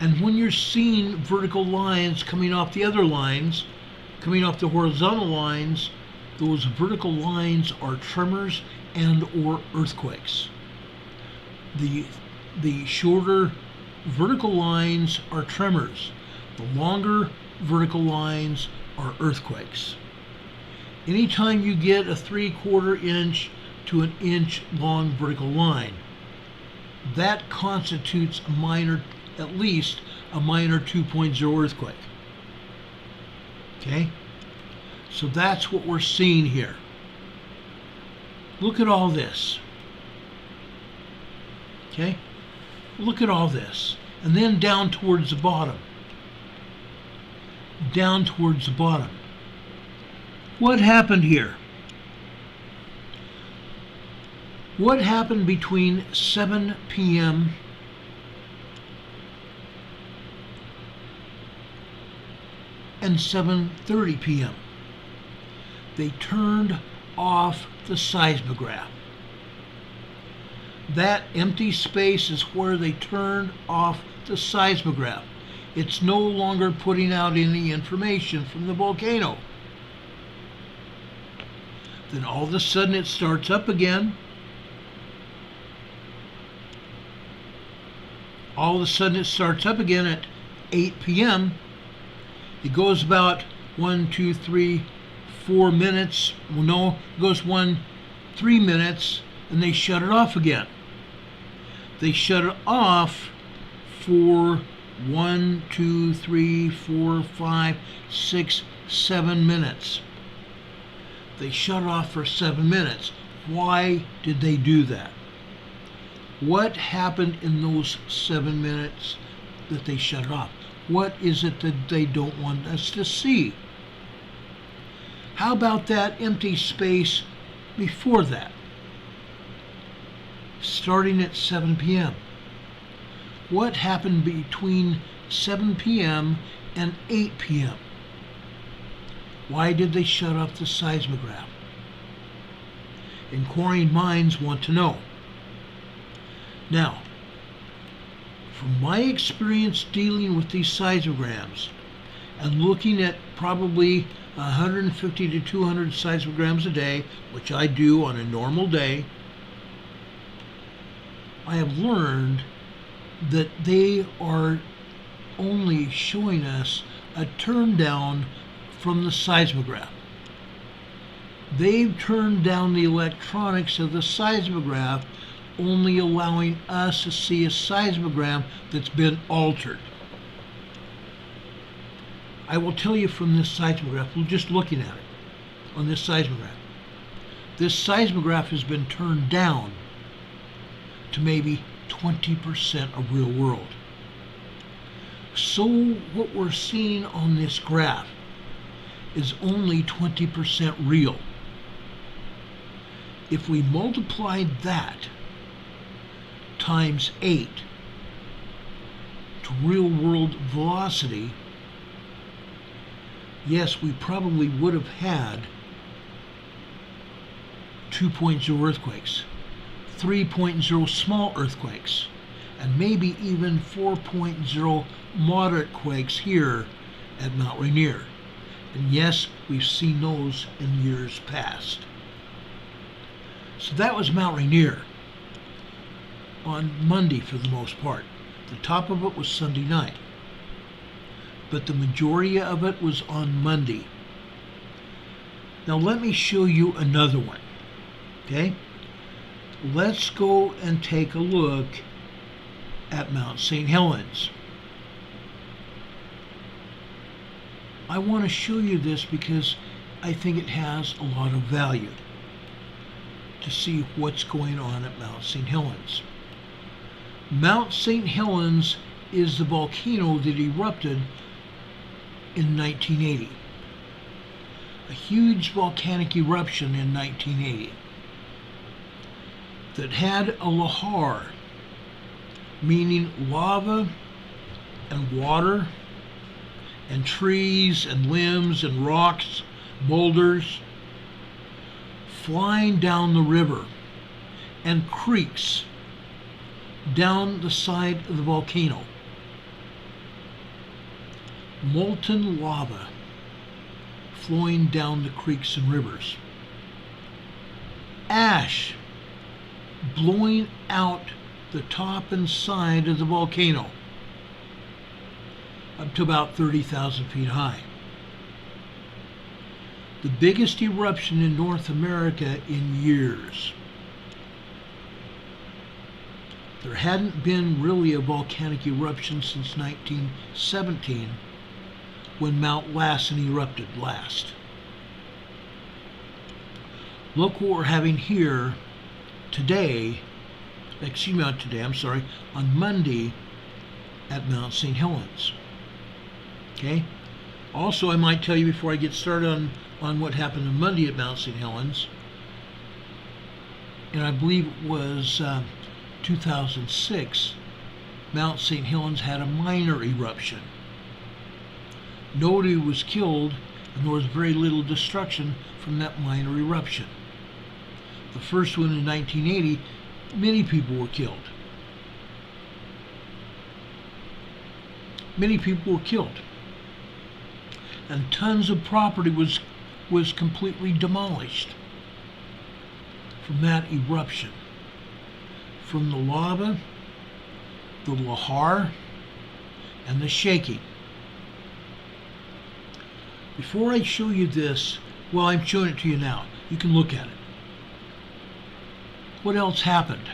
And when you're seeing vertical lines coming off the other lines, coming off the horizontal lines, those vertical lines are tremors and or earthquakes. The shorter vertical lines are tremors. The longer vertical lines are earthquakes. Anytime you get a 3/4 inch to an inch long vertical line, that constitutes a minor, at least a minor 2.0 earthquake. Okay? So that's what we're seeing here. Look at all this. Okay? Look at all this. And then down towards the bottom. Down towards the bottom. What happened here? What happened between 7 p.m. and 7:30 p.m.? They turned off the seismograph. That empty space is where they turned off the seismograph. It's no longer putting out any information from the volcano. Then all of a sudden it starts up again. All of a sudden it starts up again at 8 p.m. It goes about 1, 2, 3, 4 minutes. Well, no, it goes 3 minutes, and they shut it off again. They shut it off for 1, 2, 3, 4, 5, 6, 7 minutes. They shut off for 7 minutes. Why did they do that? What happened in those 7 minutes that they shut it off? What is it that they don't want us to see? How about that empty space before that? Starting at 7 p.m. What happened between 7 p.m. and 8 p.m.? Why did they shut off the seismograph? Inquiring minds want to know. Now, from my experience dealing with these seismograms and looking at probably 150 to 200 seismograms a day, which I do on a normal day, I have learned that they are only showing us a turn down from the seismograph. They've turned down the electronics of the seismograph, only allowing us to see a seismogram that's been altered. I will tell you from this seismograph, we're just looking at it on this seismograph. This seismograph has been turned down to maybe 20% of real world. So what we're seeing on this graph is only 20% real. If we multiply that times 8 to real world velocity, yes, we probably would have had 2.0 earthquakes, 3.0 small earthquakes, and maybe even 4.0 moderate quakes here at Mount Rainier. And yes, we've seen those in years past. So that was Mount Rainier on Monday for the most part. The top of it was Sunday night, but the majority of it was on Monday. Now let me show you another one, okay? Let's go and take a look at Mount St. Helens. I want to show you this because I think it has a lot of value to see what's going on at Mount St. Helens. Mount St. Helens is the volcano that erupted in 1980. A huge volcanic eruption in 1980 that had a lahar, meaning lava and water and trees and limbs and rocks, boulders, flying down the river, and creeks down the side of the volcano. Molten lava flowing down the creeks and rivers. Ash blowing out the top and side of the volcano up to about 30,000 feet high. The biggest eruption in North America in years. There hadn't been really a volcanic eruption since 1917 when Mount Lassen erupted last. Look what we're having here today, excuse me, not today, I'm sorry, on Monday at Mount St. Helens. Okay? Also, I might tell you before I get started on what happened on Monday at Mount St. Helens, and I believe it was 2006, Mount St. Helens had a minor eruption. Nobody was killed, and there was very little destruction from that minor eruption. The first one in 1980, many people were killed. Many people were killed. And tons of property was completely demolished from that eruption. From the lava, the lahar, and the shaking. Before I show you this, well, I'm showing it to you now. You can look at it. What else happened?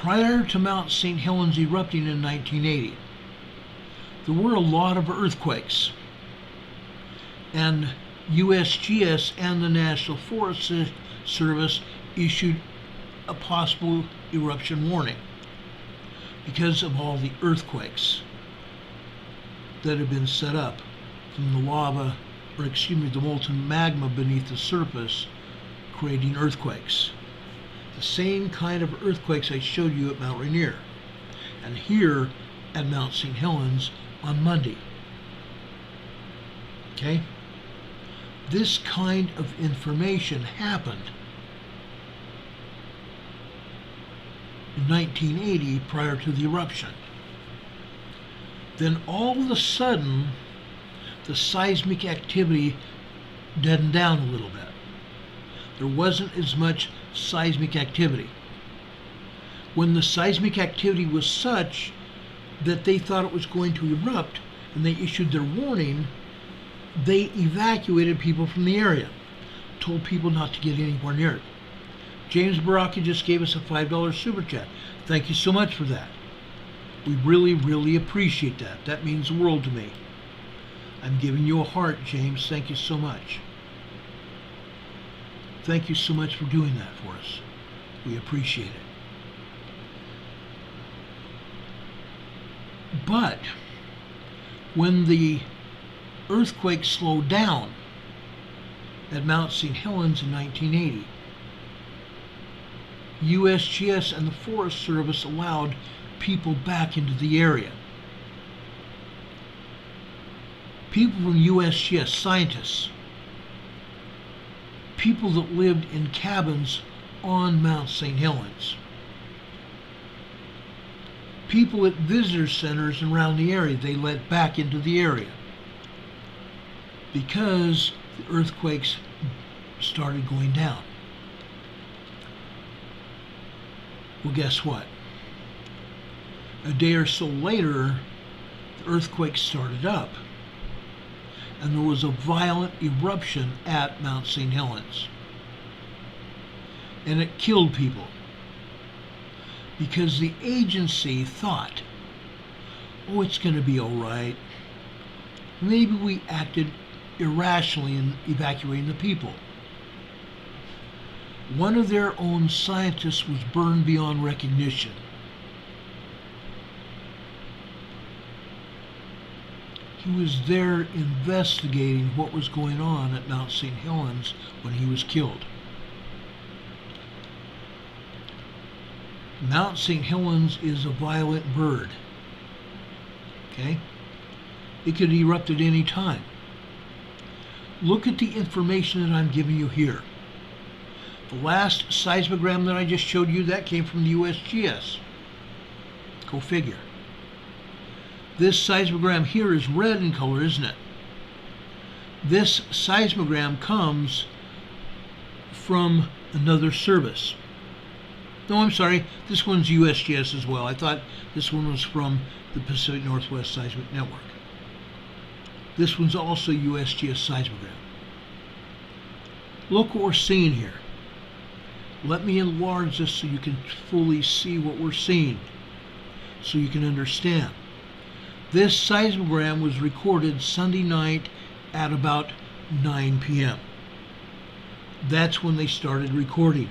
Prior to Mount St. Helens erupting in 1980, there were a lot of earthquakes, and USGS and the National Forest Service issued a possible eruption warning because of all the earthquakes that have been set up from the lava, or excuse me, the molten magma beneath the surface, creating earthquakes. The same kind of earthquakes I showed you at Mount Rainier, and here at Mount St. Helens on Monday. Okay? This kind of information happened in 1980 prior to the eruption. Then all of a sudden, the seismic activity deadened down a little bit. There wasn't as much seismic activity. When the seismic activity was such that they thought it was going to erupt and they issued their warning, they evacuated people from the area, told people not to get anywhere near it. James Baraka just gave us a $5 super chat. Thank you so much for that. We really, really appreciate that. That means the world to me. I'm giving you a heart, James. Thank you so much. Thank you so much for doing that for us. We appreciate it. But when the earthquake slowed down at Mount St. Helens in 1980, USGS and the Forest Service allowed people back into the area. People from USGS, scientists, people that lived in cabins on Mount St. Helens, people at visitor centers around the area, they let back into the area because the earthquakes started going down. Well, guess what? A day or so later, the earthquake started up, and there was a violent eruption at Mount St. Helens. And it killed people because the agency thought, oh, it's going to be all right. Maybe we acted irrationally in evacuating the people. One of their own scientists was burned beyond recognition. He was there investigating what was going on at Mount St. Helens when he was killed. Mount St. Helens is a violent bird. Okay? It could erupt at any time. Look at the information that I'm giving you here. The last seismogram that I just showed you, that came from the USGS. Go figure. This seismogram here is red in color, isn't it? This seismogram comes from another service. No, I'm sorry, this one's USGS as well. I thought this one was from the Pacific Northwest Seismic Network. This one's also USGS seismogram. Look what we're seeing here. Let me enlarge this so you can fully see what we're seeing, so you can understand. This seismogram was recorded Sunday night at about 9 p.m. That's when they started recording.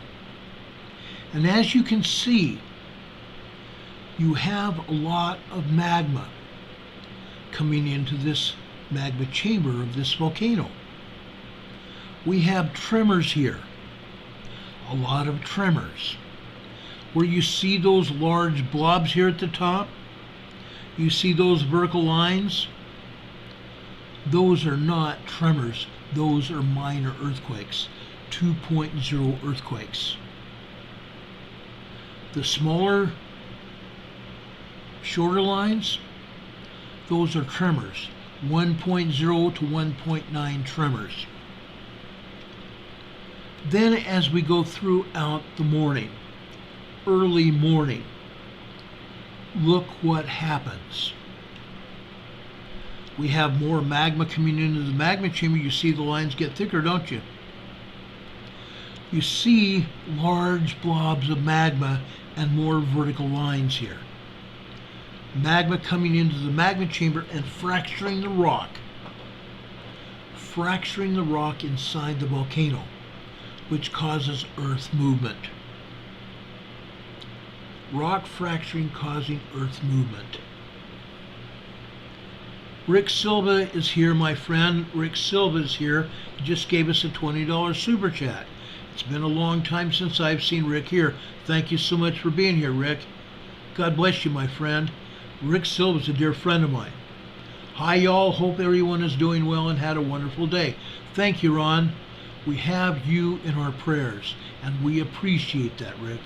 And as you can see, you have a lot of magma coming into this magma chamber of this volcano. We have tremors here. A lot of tremors. Where you see those large blobs here at the top, you see those vertical lines, those are not tremors, those are minor earthquakes, 2.0 earthquakes. The smaller, shorter lines, those are tremors, 1.0 to 1.9 tremors. Then as we go throughout the morning, early morning, look what happens. We have more magma coming into the magma chamber. You see the lines get thicker, don't you? You see large blobs of magma and more vertical lines here. Magma coming into the magma chamber and fracturing the rock inside the volcano, which causes earth movement. Rock fracturing causing earth movement. Rick Silva is here, my friend. Rick Silva is here. He just gave us a $20 super chat. It's been a long time since I've seen Rick here. Thank you so much for being here, Rick. God bless you, my friend. Rick Silva is a dear friend of mine. Hi, y'all. Hope everyone is doing well and had a wonderful day. Thank you, Ron. We have you in our prayers, and we appreciate that, Rick.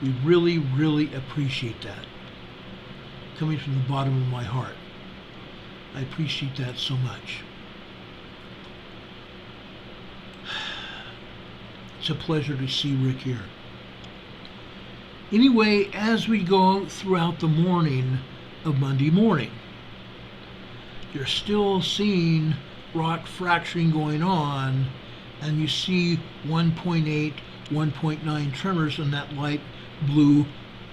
We really, really appreciate that. Coming from the bottom of my heart. I appreciate that so much. It's a pleasure to see Rick here. Anyway, as we go throughout the morning of Monday morning, you're still seeing rock fracturing going on, and you see 1.8, 1.9 tremors in that light blue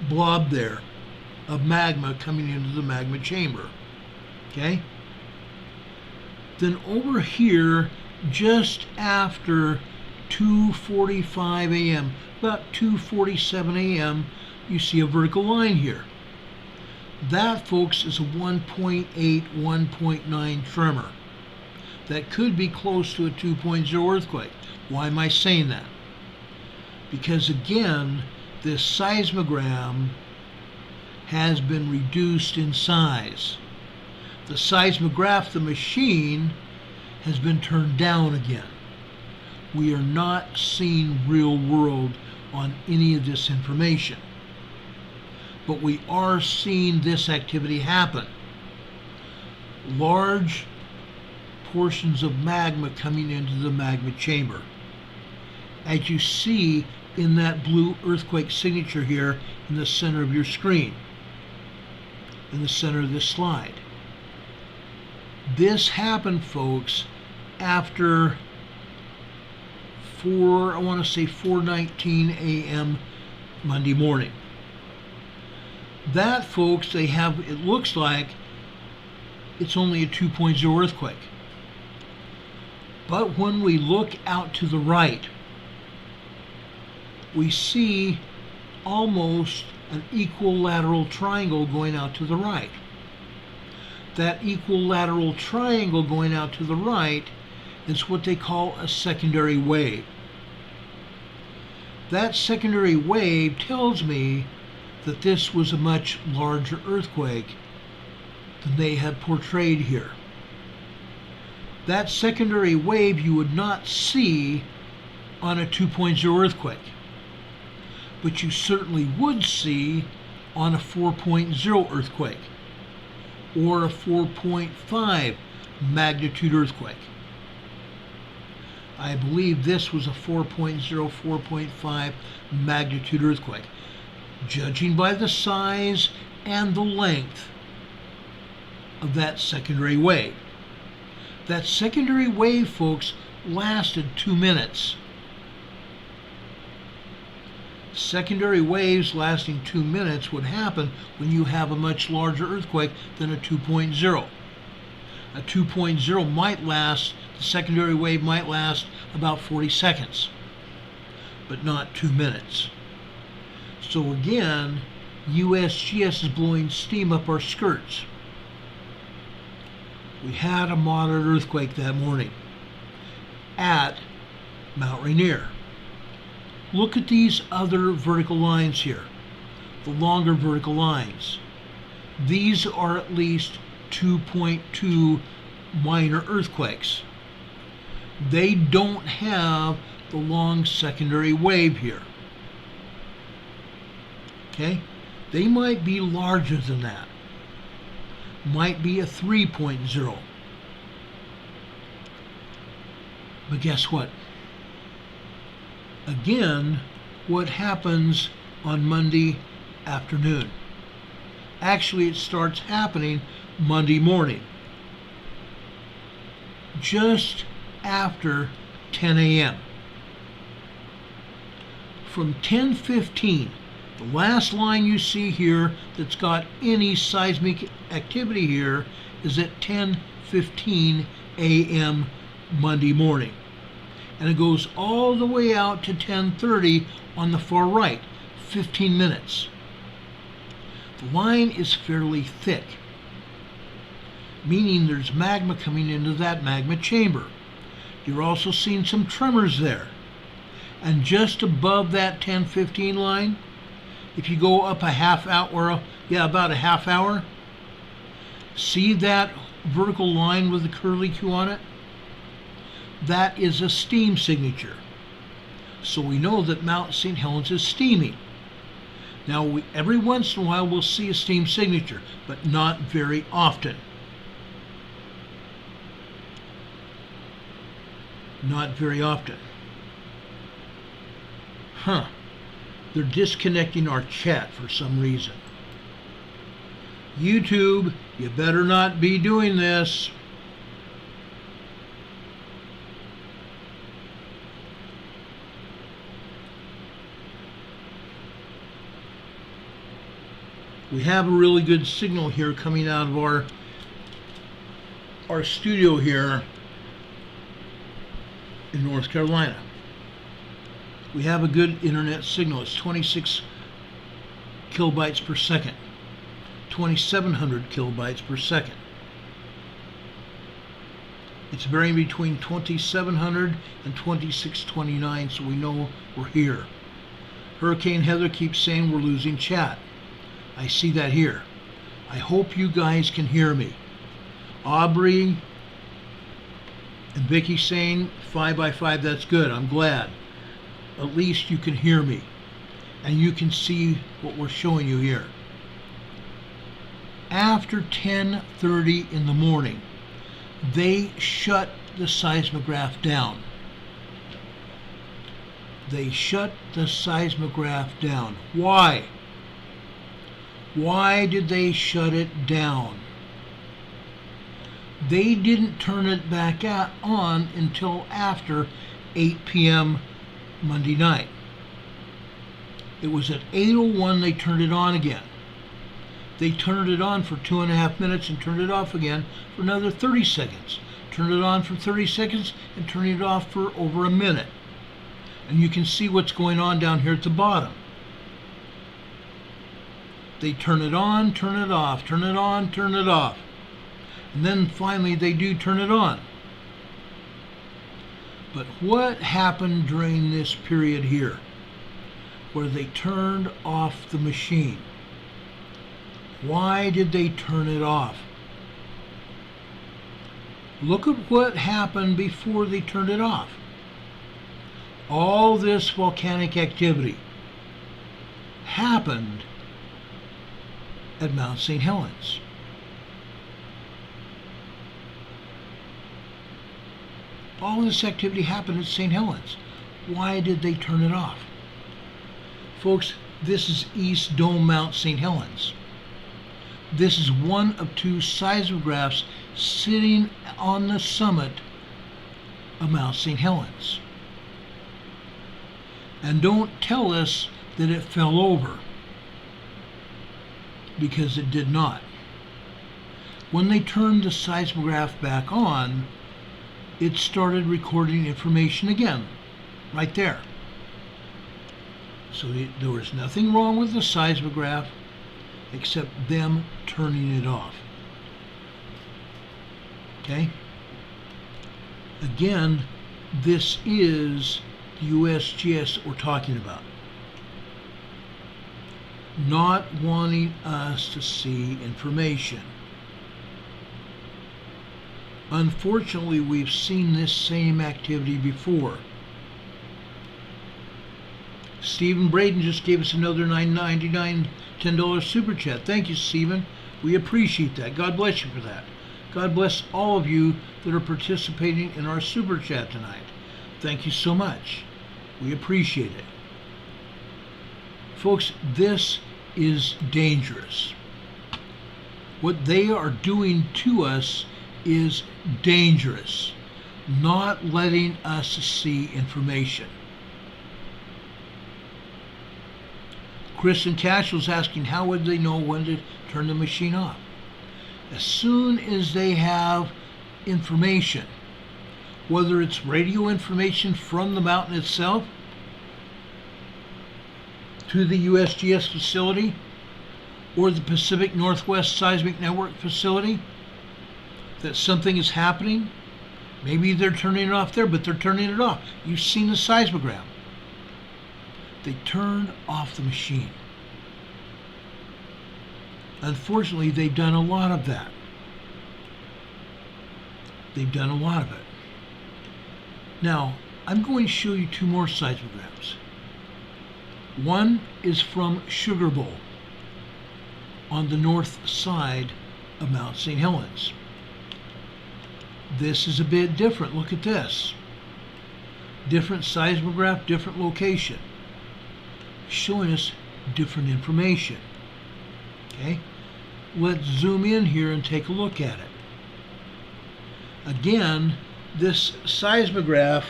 blob there of magma coming into the magma chamber. Okay? Then over here, just after 2:45 a.m., about 2:47 a.m., you see a vertical line here. That, folks, is a 1.8, 1.9 tremor. That could be close to a 2.0 earthquake. Why am I saying that? Because, again, this seismogram has been reduced in size. The seismograph, the machine, has been turned down again. We are not seeing real world on any of this information. But we are seeing this activity happen. Large portions of magma coming into the magma chamber. As you see in that blue earthquake signature here in the center of your screen, in the center of this slide. This happened, folks, after 4:19 a.m. Monday morning. That, folks, it looks like it's only a 2.0 earthquake. But when we look out to the right, we see almost an equilateral triangle going out to the right. That equilateral triangle going out to the right is what they call a secondary wave. That secondary wave tells me that this was a much larger earthquake than they had portrayed here. That secondary wave you would not see on a 2.0 earthquake, but you certainly would see on a 4.0 earthquake or a 4.5 magnitude earthquake. I believe this was a 4.0, 4.5 magnitude earthquake, judging by the size and the length of that secondary wave. That secondary wave, folks, lasted 2 minutes. Secondary waves lasting 2 minutes would happen when you have a much larger earthquake than a 2.0. A 2.0 might last, the secondary wave might last about 40 seconds, but not 2 minutes. So again, USGS is blowing steam up our skirts. We had a moderate earthquake that morning at Mount Rainier. Look at these other vertical lines here, the longer vertical lines. These are at least 2.2 minor earthquakes. They don't have the long secondary wave here. Okay? They might be larger than that. Might be a 3.0. But guess what? Again, what happens on Monday afternoon? Actually, it starts happening Monday morning, just after 10 a.m. From 10:15 The last line you see here that's got any seismic activity here is at 10:15 a.m. Monday morning. And it goes all the way out to 10:30 on the far right, 15 minutes. The line is fairly thick, meaning there's magma coming into that magma chamber. You're also seeing some tremors there. And just above that 10:15 line, if you go up a half hour, about a half hour, see that vertical line with the curly Q on it? That is a steam signature. So we know that Mount St. Helens is steaming. Now, every once in a while we'll see a steam signature, but not very often. Not very often. They're disconnecting our chat for some reason. YouTube, you better not be doing this. We have a really good signal here coming out of our studio here in North Carolina. We have a good internet signal. It's 26 kilobytes per second, 2,700 kilobytes per second. It's varying between 2,700 and 2,629, so we know we're here. Hurricane Heather keeps saying we're losing chat. I see that here. I hope you guys can hear me. Aubrey and Vicky saying 5x5, that's good. I'm glad. At least you can hear me. And you can see what we're showing you here. After 10:30 in the morning, they shut the seismograph down. They shut the seismograph down. Why? Why did they shut it down? They didn't turn it back on until after 8 p.m. Monday night. It was at 8:01 they turned it on again. They turned it on for 2.5 minutes and turned it off again for another 30 seconds. Turned it on for 30 seconds and turned it off for over a minute. And you can see what's going on down here at the bottom. They turn it on, turn it off, turn it on, turn it off. And then finally they do turn it on. But what happened during this period here where they turned off the machine? Why did they turn it off? Look at what happened before they turned it off. All this volcanic activity happened at Mount St. Helens. All this activity happened at St. Helens. Why did they turn it off? Folks, this is East Dome Mount St. Helens. This is one of two seismographs sitting on the summit of Mount St. Helens. And don't tell us that it fell over, because it did not. When they turned the seismograph back on, it started recording information again, right there. So there was nothing wrong with the seismograph except them turning it off. Okay? Again, this is the USGS that we're talking about. Not wanting us to see information. Unfortunately, we've seen this same activity before. Stephen Braden just gave us another $9.99 $10 super chat. Thank you, Stephen. We appreciate that. God bless you for that. God bless all of you that are participating in our super chat tonight. Thank you so much. We appreciate it. Folks, this is dangerous. What they are doing to us is dangerous. Not letting us see information. Chris and Cash was asking how would they know when to turn the machine off. As soon as they have information, whether it's radio information from the mountain itself to the USGS facility or the Pacific Northwest Seismic Network facility, that something is happening. Maybe they're turning it off there, but they're turning it off. You've seen the seismogram. They turned off the machine. Unfortunately, they've done a lot of that. They've done a lot of it. Now, I'm going to show you two more seismograms. One is from Sugar Bowl on the north side of Mount St. Helens. This is a bit different. Look at this. Different seismograph, different location, showing us different information. Okay, let's zoom in here and take a look at it. Again, this seismograph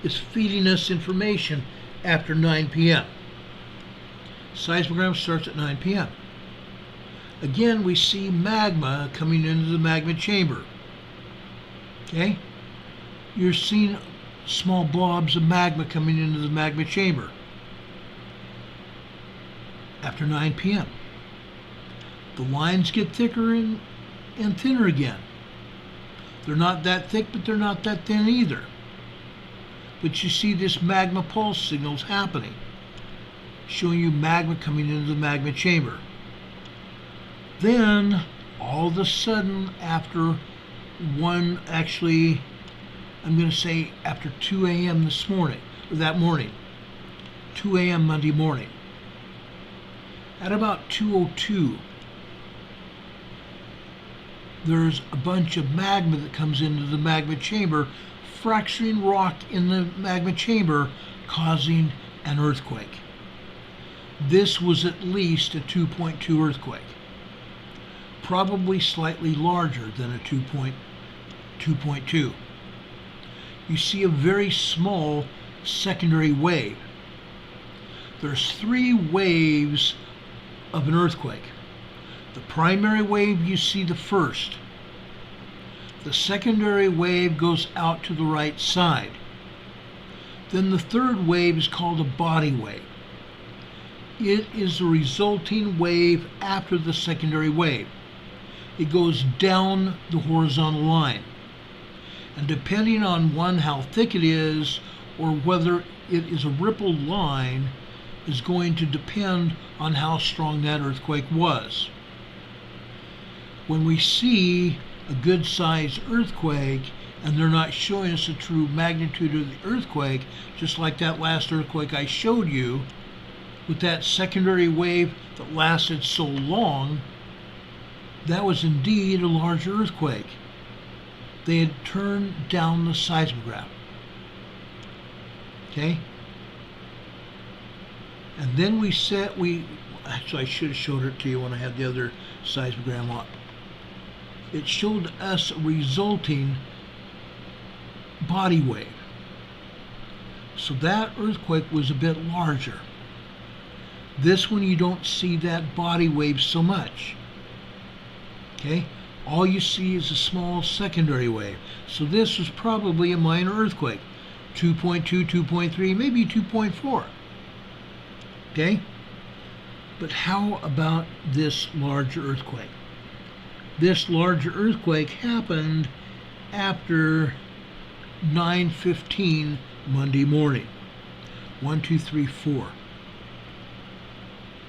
is feeding us information after 9 p.m. Seismogram starts at 9 p.m. Again, we see magma coming into the magma chamber. Okay, you're seeing small blobs of magma coming into the magma chamber after 9 p.m. The lines get thicker and thinner again. They're not that thick, but they're not that thin either. But you see this magma pulse signals happening, showing you magma coming into the magma chamber. Then, all of a sudden, after I'm going to say after 2 a.m. this morning, or that morning, 2 a.m. Monday morning, at about 2:02, there's a bunch of magma that comes into the magma chamber, fracturing rock in the magma chamber, causing an earthquake. This was at least a 2.2 earthquake, probably slightly larger than a 2.2. You see a very small secondary wave. There's 3 waves of an earthquake. The primary wave, you see the first. The secondary wave goes out to the right side. Then the third wave is called a body wave. It is the resulting wave after the secondary wave. It goes down the horizontal line. And depending on how thick it is or whether it is a rippled line is going to depend on how strong that earthquake was. When we see a good sized earthquake and they're not showing us the true magnitude of the earthquake, just like that last earthquake I showed you with that secondary wave that lasted so long, that was indeed a larger earthquake. They had turned down the seismograph. Okay? And then actually I should have showed it to you when I had the other seismogram on. It showed us a resulting body wave. So that earthquake was a bit larger. This one you don't see that body wave so much. Okay? All you see is a small secondary wave. So this was probably a minor earthquake. 2.2, 2.3, maybe 2.4. Okay? But how about this larger earthquake? This larger earthquake happened after 9:15 Monday morning. 1, 2, 3, 4.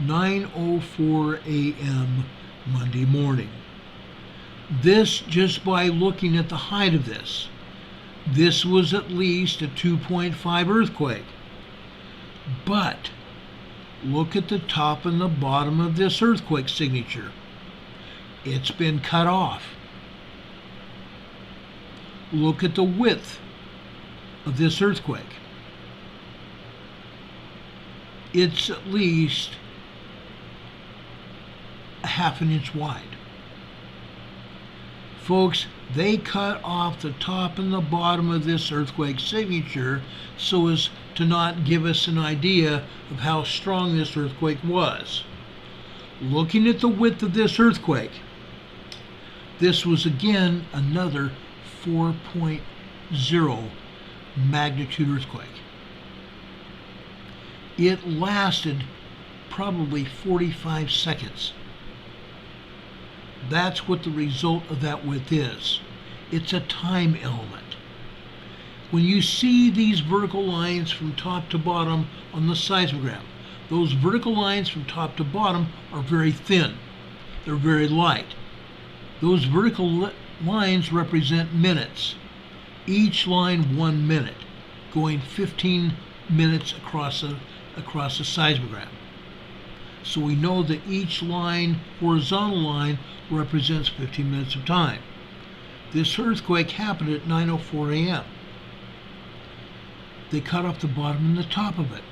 9:04 a.m. Monday morning. This, just by looking at the height of this was at least a 2.5 earthquake. But look at the top and the bottom of this earthquake signature. It's been cut off. Look at the width of this earthquake. It's at least a half an inch wide. Folks, they cut off the top and the bottom of this earthquake signature so as to not give us an idea of how strong this earthquake was. Looking at the width of this earthquake, this was again another 4.0 magnitude earthquake. It lasted probably 45 seconds. That's what the result of that width is. It's a time element. When you see these vertical lines from top to bottom on the seismogram, those vertical lines from top to bottom are very thin. They're very light. Those vertical lines represent minutes. Each line 1 minute, going 15 minutes across a seismogram. So we know that each line, horizontal line, represents 15 minutes of time. This earthquake happened at 9:04 a.m. They cut off the bottom and the top of it,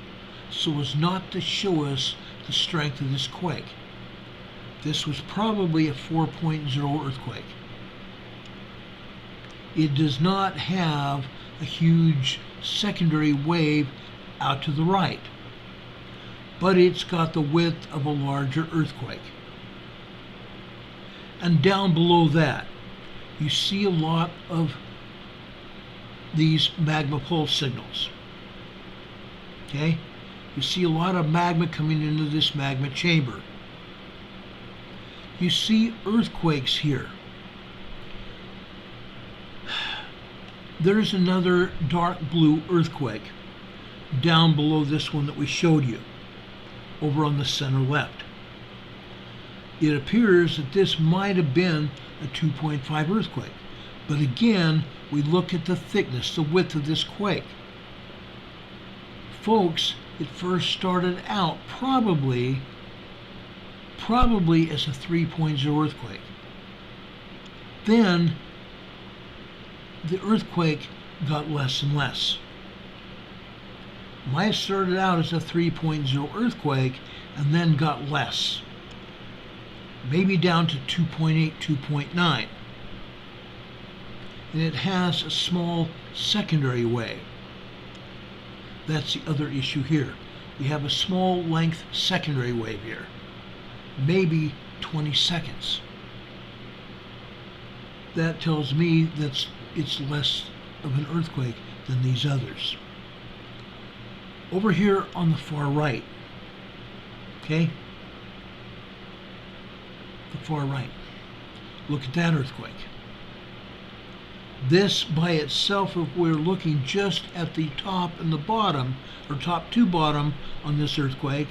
so as not to show us the strength of this quake. This was probably a 4.0 earthquake. It does not have a huge secondary wave out to the right, but it's got the width of a larger earthquake. And down below that, you see a lot of these magma pulse signals. Okay? You see a lot of magma coming into this magma chamber. You see earthquakes here. There's another dark blue earthquake down below this one that we showed you, over on the center left. It appears that this might have been a 2.5 earthquake. But again, we look at the thickness, the width of this quake. Folks, it first started out probably as a 3.0 earthquake. Then the earthquake got less and less. Might have started out as a 3.0 earthquake and then got less. Maybe down to 2.8, 2.9. And it has a small secondary wave. That's the other issue here. We have a small length secondary wave here. Maybe 20 seconds. That tells me that it's less of an earthquake than these others. Over here on the far right, okay? The far right. Look at that earthquake. This by itself, if we're looking just at the top and the bottom, or top to bottom on this earthquake,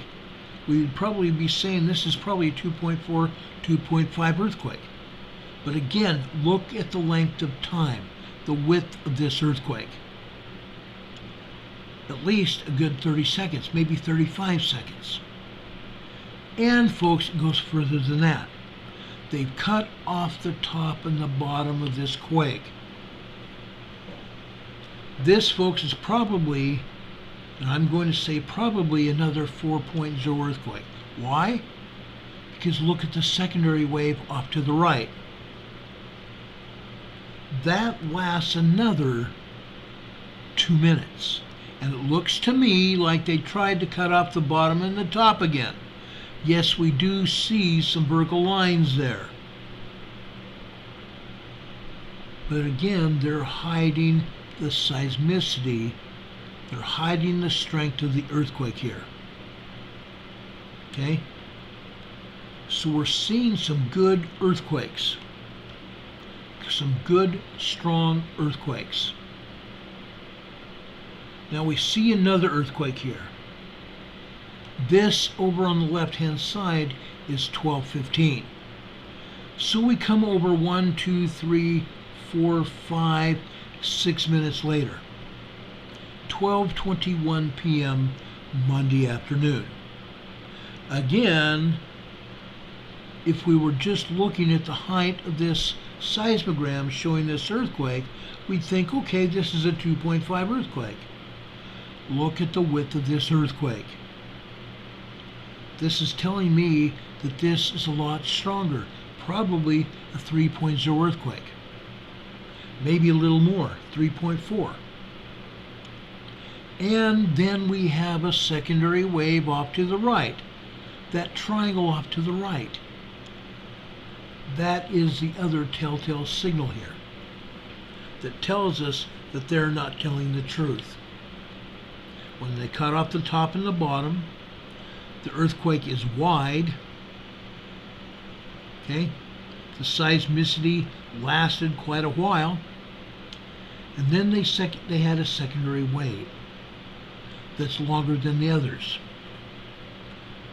we would probably be saying this is probably a 2.4, 2.5 earthquake. But again, look at the length of time, the width of this earthquake. At least a good 30 seconds, maybe 35 seconds. And folks, it goes further than that. They've cut off the top and the bottom of this quake. This, folks, is probably, and I'm going to say probably, another 4.0 earthquake. Why? Because look at the secondary wave off to the right. That lasts another 2 minutes. And it looks to me like they tried to cut off the bottom and the top again. Yes, we do see some vertical lines there. But again, they're hiding the seismicity. They're hiding the strength of the earthquake here. Okay? So we're seeing some good earthquakes. Some good, strong earthquakes. Now we see another earthquake here. This over on the left-hand side is 12:15. So we come over 1, 2, 3, 4, 5, 6 minutes later. 12:21 p.m. Monday afternoon. Again, if we were just looking at the height of this seismogram showing this earthquake, we'd think, okay, this is a 2.5 earthquake. Look at the width of this earthquake. This is telling me that this is a lot stronger, probably a 3.0 earthquake. Maybe a little more, 3.4. And then we have a secondary wave off to the right. That triangle off to the right. That is the other telltale signal here that tells us that they're not telling the truth. When they cut off the top and the bottom, the earthquake is wide. Okay? The seismicity lasted quite a while. And then they had a secondary wave that's longer than the others.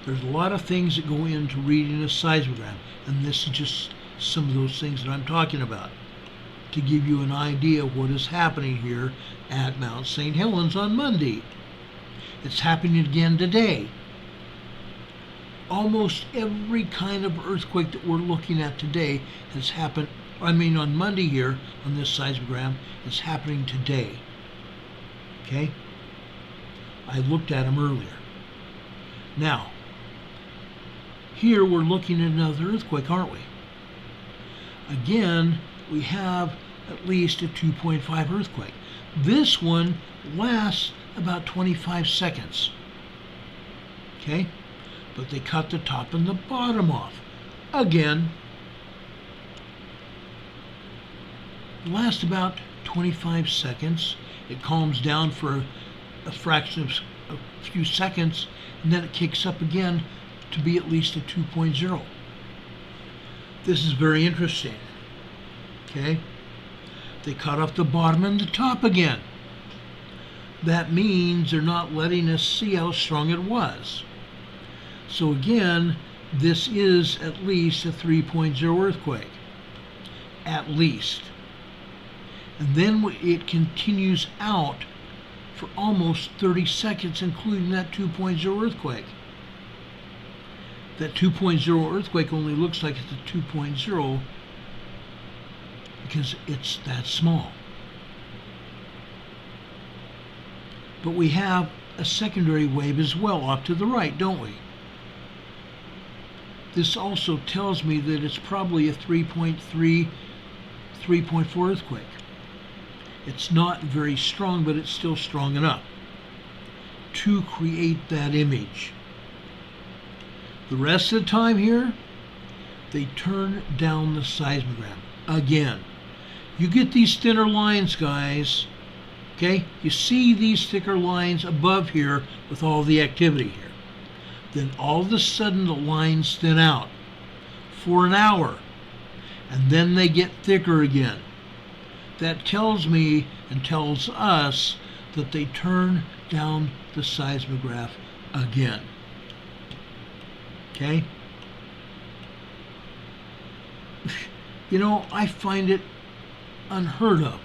There's a lot of things that go into reading a seismogram, and this is just some of those things that I'm talking about to give you an idea of what is happening here at Mount St. Helens on Monday. It's happening again today. Almost every kind of earthquake that we're looking at today has happened, on Monday here on this seismogram, is happening today. Okay? I looked at them earlier. Now, here we're looking at another earthquake, aren't we? Again, we have at least a 2.5 earthquake. This one lasts about 25 seconds. Okay? But they cut the top and the bottom off. Again, it lasts about 25 seconds. It calms down for a fraction of a few seconds, and then it kicks up again to be at least a 2.0. This is very interesting. Okay? They cut off the bottom and the top again. That means they're not letting us see how strong it was. So again, this is at least a 3.0 earthquake. At least. And then it continues out for almost 30 seconds, including that 2.0 earthquake. That 2.0 earthquake only looks like it's a 2.0 because it's that small. But we have a secondary wave as well off to the right, don't we? This also tells me that it's probably a 3.3, 3.4 earthquake. It's not very strong, but it's still strong enough to create that image. The rest of the time here, they turn down the seismogram. Again, you get these thinner lines, guys. Okay? You see these thicker lines above here with all the activity here. Then all of a sudden the lines thin out for an hour, and then they get thicker again. That tells me and tells us that they turn down the seismograph again. Okay? You know, I find it unheard of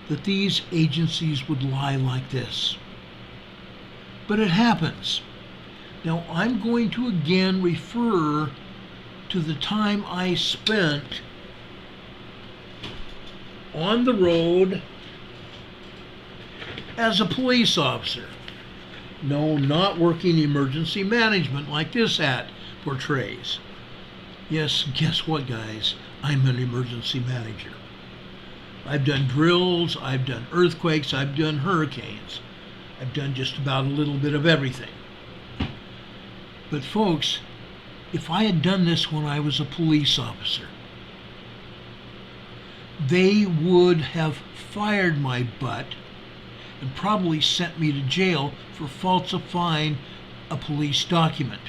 that these agencies would lie like this. But it happens. Now, I'm going to again refer to the time I spent on the road as a police officer. No, not working emergency management like this ad portrays. Yes, guess what, guys? I'm an emergency manager. I've done drills, I've done earthquakes, I've done hurricanes. I've done just about a little bit of everything. But folks, if I had done this when I was a police officer, they would have fired my butt and probably sent me to jail for falsifying a police document.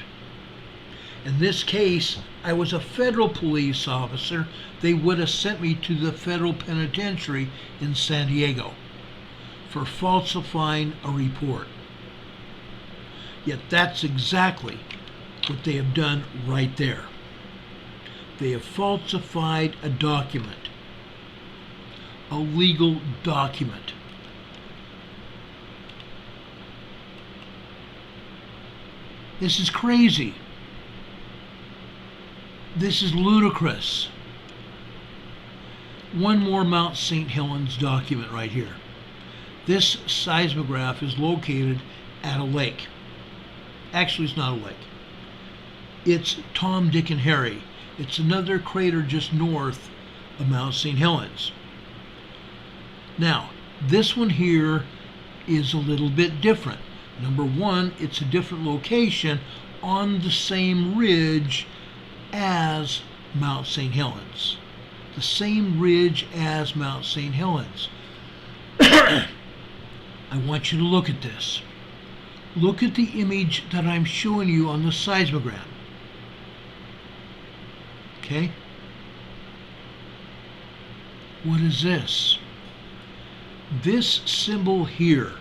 In this case, I was a federal police officer. They would have sent me to the federal penitentiary in San Diego for falsifying a report. Yet that's exactly what they have done right there. They have falsified a document, a legal document. This is crazy. This is ludicrous. One more Mount St. Helens document right here. This seismograph is located at a lake. Actually, it's not a lake. It's Tom, Dick, and Harry. It's another crater just north of Mount St. Helens. Now, this one here is a little bit different. Number one, it's a different location on the same ridge as Mount St. Helens. The same ridge as Mount St. Helens. I want you to look at this. Look at the image that I'm showing you on the seismogram. Okay? What is this? This symbol here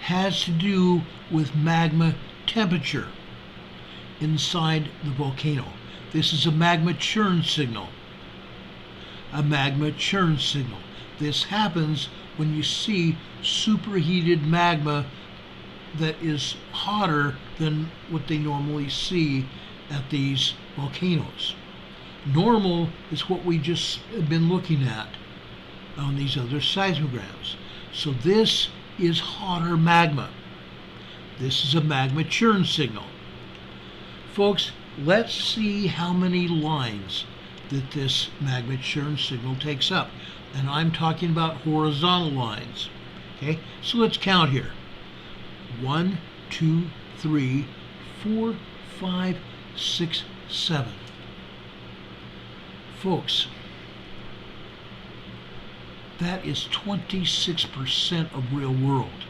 has to do with magma temperature inside the volcano. This is a magma churn signal. A magma churn signal. This happens when you see superheated magma that is hotter than what they normally see at these volcanoes. Normal is what we just have been looking at on these other seismograms. So this is hotter magma. This is a magma churn signal. Folks, let's see how many lines that this magma churn signal takes up. And I'm talking about horizontal lines. Okay, so let's count here. 1, 2, 3, 4, 5, 6, 7. Folks, that is 26% of real world.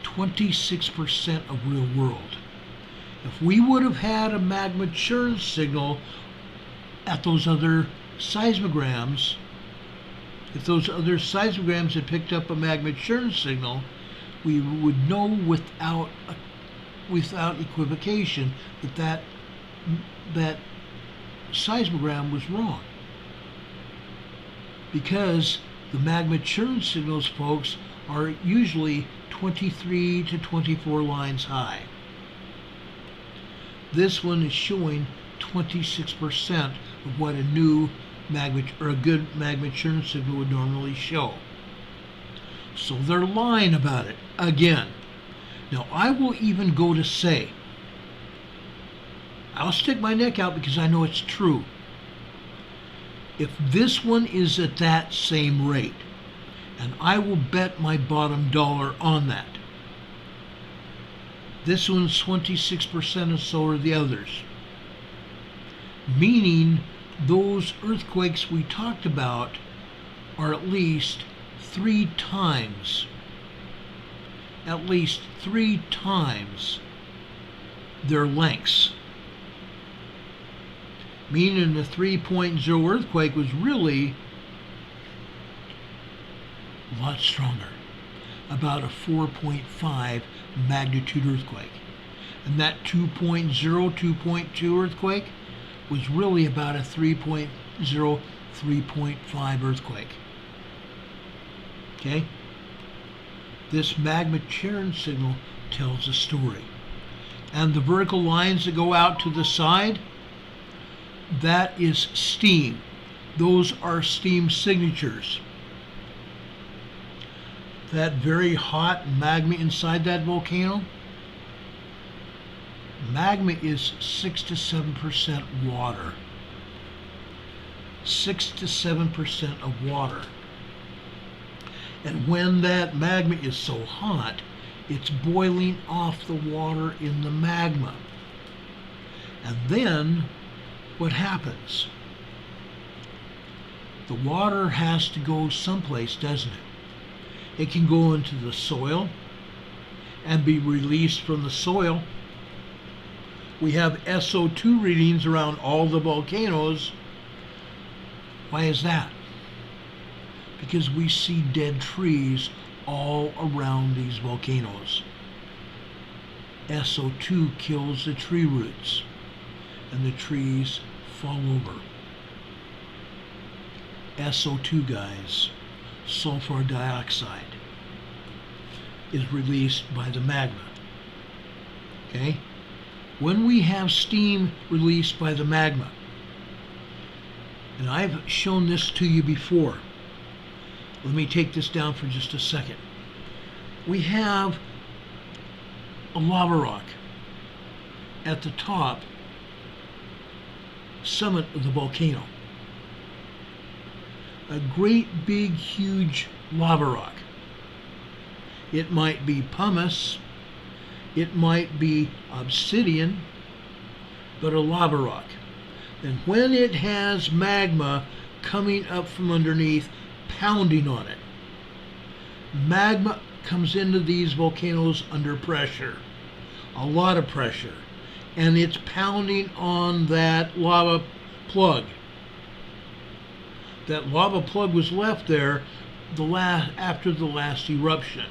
26% of real world. If we would have had a magma churn signal at those other seismograms, if those other seismograms had picked up a magma churn signal, we would know without equivocation that seismogram was wrong. Because the magma churn signals, folks, are usually 23 to 24 lines high. This one is showing 26% of what a new magma or a good magma churn signal would normally show. So they're lying about it again. Now I will even go to say, I'll stick my neck out because I know it's true. If this one is at that same rate, and I will bet my bottom dollar on that. This one's 26% and so are the others. Meaning those earthquakes we talked about are at least 3 times their lengths. Meaning the 3.0 earthquake was really a lot stronger, about a 4.5 magnitude earthquake. And that 2.0, 2.2 earthquake was really about a 3.0, 3.5 earthquake. Okay? This magma churn signal tells a story. And the vertical lines that go out to the side, that is steam. Those are steam signatures. That very hot magma inside that volcano, magma is 6 to 7% water. 6 to 7% of water. And when that magma is so hot, it's boiling off the water in the magma. And then what happens? The water has to go someplace, doesn't it? It can go into the soil and be released from the soil. We have SO2 readings around all the volcanoes. Why is that? Because we see dead trees all around these volcanoes. SO2 kills the tree roots and the trees fall over. SO2, guys, sulfur dioxide, is released by the magma. Okay? When we have steam released by the magma, and I've shown this to you before, let me take this down for just a second. We have a lava rock at the top summit of the volcano. A great big huge lava rock. It might be pumice, it might be obsidian, but a lava rock. And when it has magma coming up from underneath, pounding on it, magma comes into these volcanoes under pressure, a lot of pressure, and it's pounding on that lava plug. That lava plug was left there after the last eruption.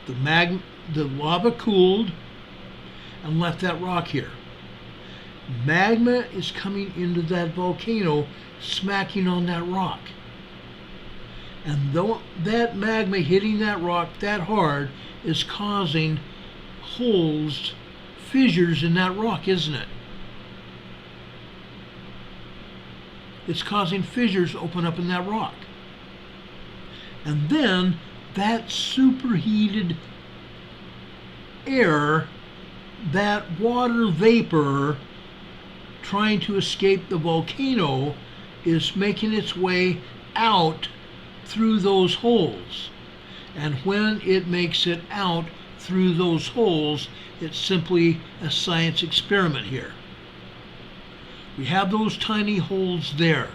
The lava cooled and left that rock here. Magma is coming into that volcano, smacking on that rock. And though that magma hitting that rock that hard is causing holes, fissures in that rock, isn't it? It's causing fissures to open up in that rock. And then that superheated air, that water vapor trying to escape the volcano, is making its way out through those holes. And when it makes it out through those holes, it's simply a science experiment here. We have those tiny holes there,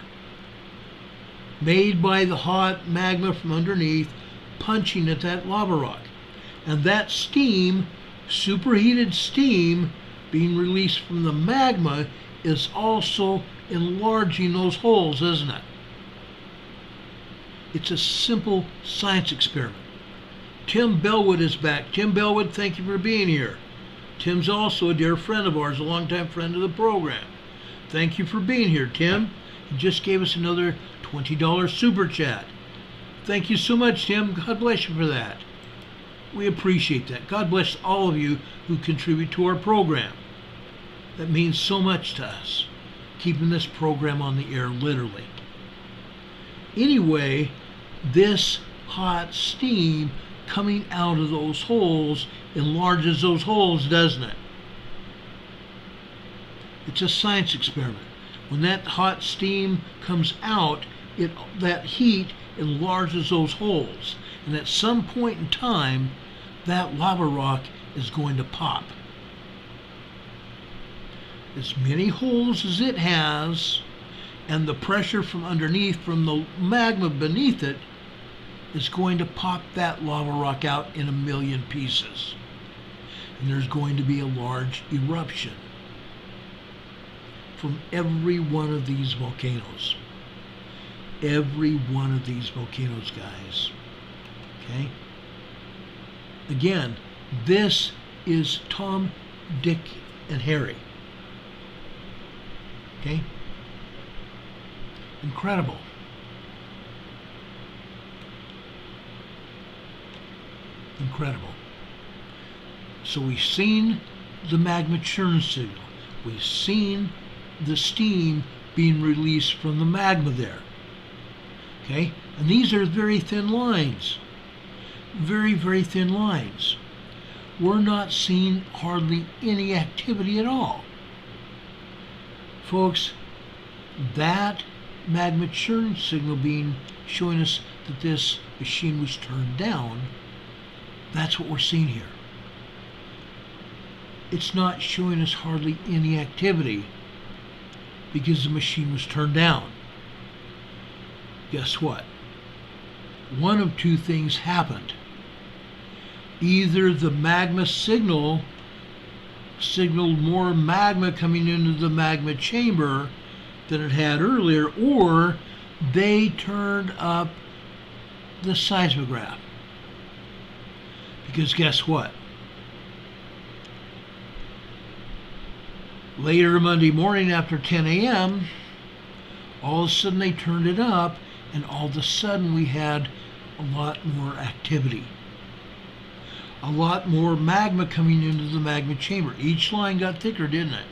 made by the hot magma from underneath punching at that lava rock. And that steam, superheated steam being released from the magma, is also enlarging those holes, isn't it? It's a simple science experiment. Tim Bellwood is back. Tim Bellwood, thank you for being here. Tim's also a dear friend of ours, a longtime friend of the program. Thank you for being here, Tim. He just gave us another $20 super chat. Thank you so much, Tim. God bless you for that. We appreciate that. God bless all of you who contribute to our program. That means so much to us, keeping this program on the air, literally. Anyway, this hot steam coming out of those holes enlarges those holes, doesn't it? It's a science experiment. When that hot steam comes out, that heat enlarges those holes. And at some point in time, that lava rock is going to pop. As many holes as it has, and the pressure from underneath, from the magma beneath it, is going to pop that lava rock out in a million pieces. And there's going to be a large eruption from every one of these volcanoes. Every one of these volcanoes, guys. Okay? Again, this is Tom, Dick, and Harry. Okay? Incredible. Incredible. So we've seen the magma churn signal. We've seen the steam being released from the magma there. Okay? And these are very thin lines. Very, very thin lines. We're not seeing hardly any activity at all. Folks, that magma churn signal being showing us that this machine was turned down, that's what we're seeing here. It's not showing us hardly any activity because the machine was turned down. Guess what? One of two things happened. Either the magma signaled more magma coming into the magma chamber than it had earlier, or they turned up the seismograph. Because guess what? Later Monday morning after 10 a.m., all of a sudden they turned it up, and all of a sudden we had a lot more activity. A lot more magma coming into the magma chamber. Each line got thicker, didn't it?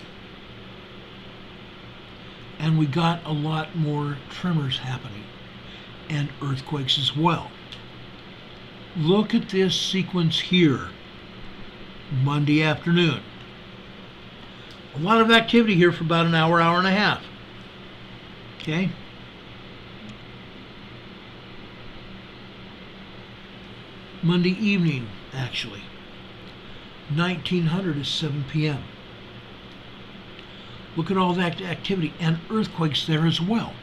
And we got a lot more tremors happening, and earthquakes as well. Look at this sequence here, Monday afternoon. A lot of activity here for about an hour, hour and a half. Okay? Monday evening, actually. 1900 is 7 p.m. Look at all that activity, and earthquakes there as well.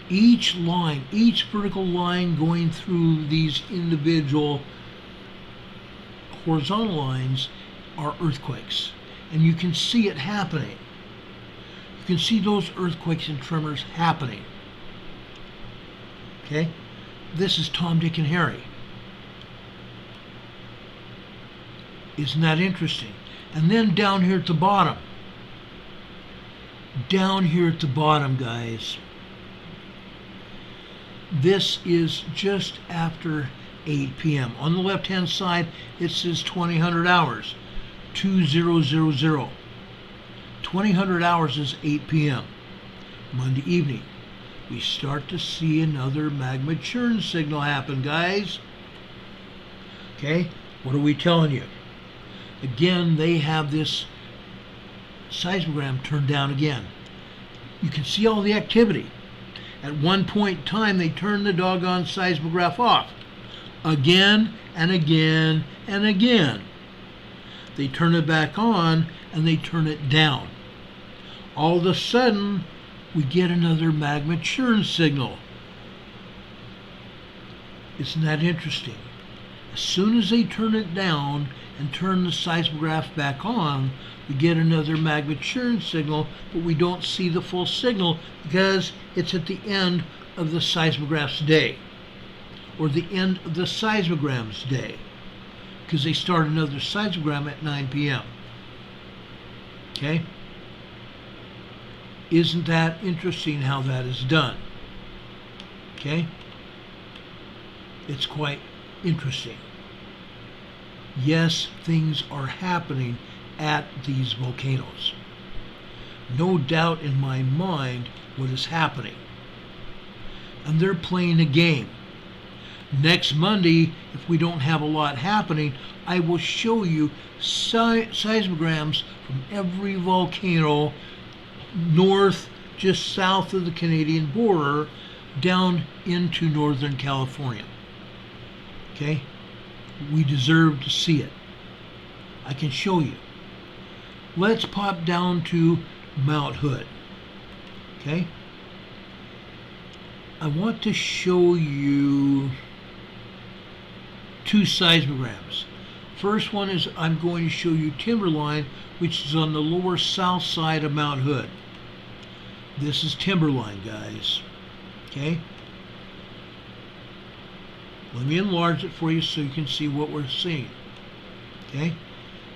Each line, each vertical line going through these individual horizontal lines are earthquakes. And you can see it happening. You can see those earthquakes and tremors happening. Okay? This is Tom, Dick, and Harry. Isn't that interesting? And then down here at the bottom. Down here at the bottom, guys. This is just after 8 p.m. On the left-hand side, it says 2000 hours. 2000. 2000 hours is 8 p.m. Monday evening. We start to see another magma churn signal happen, guys. Okay, what are we telling you? Again, they have this seismogram turned down again. You can see all the activity. At one point in time, they turn the doggone seismograph off. Again and again and again. They turn it back on and they turn it down. All of a sudden, we get another magma churn signal. Isn't that interesting? As soon as they turn it down and turn the seismograph back on, we get another magma churn signal, but we don't see the full signal because it's at the end of the seismograph's day, or the end of the seismogram's day, because they start another seismogram at 9 p.m. Okay? Isn't that interesting how that is done? Okay? It's quite interesting. Yes, things are happening at these volcanoes. No doubt in my mind what is happening. And they're playing a game. Next Monday, if we don't have a lot happening, I will show you seismograms from every volcano north, just south of the Canadian border, down into Northern California. Okay? We deserve to see it. I can show you. Let's pop down to Mount Hood. Okay? I want to show you two seismograms. First one is I'm going to show you Timberline, which is on the lower south side of Mount Hood. This is Timberline, guys. Okay? Let me enlarge it for you so you can see what we're seeing. Okay?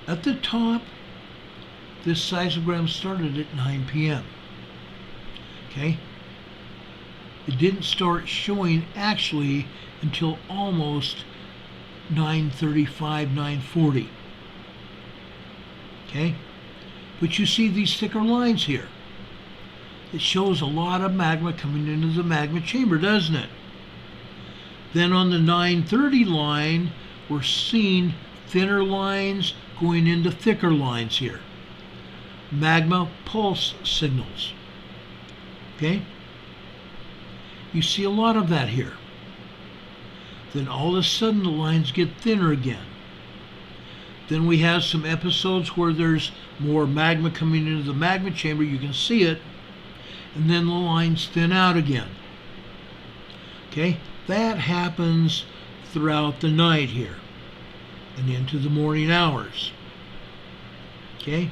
At the top, this seismogram started at 9 p.m. Okay? It didn't start showing actually until almost 9:35, 9:40. Okay? But you see these thicker lines here. It shows a lot of magma coming into the magma chamber, doesn't it? Then on the 9:30 line, we're seeing thinner lines going into thicker lines here. Magma pulse signals. Okay? You see a lot of that here. Then all of a sudden the lines get thinner again. Then we have some episodes where there's more magma coming into the magma chamber. You can see it. And then the lines thin out again. Okay? That happens throughout the night here and into the morning hours. Okay?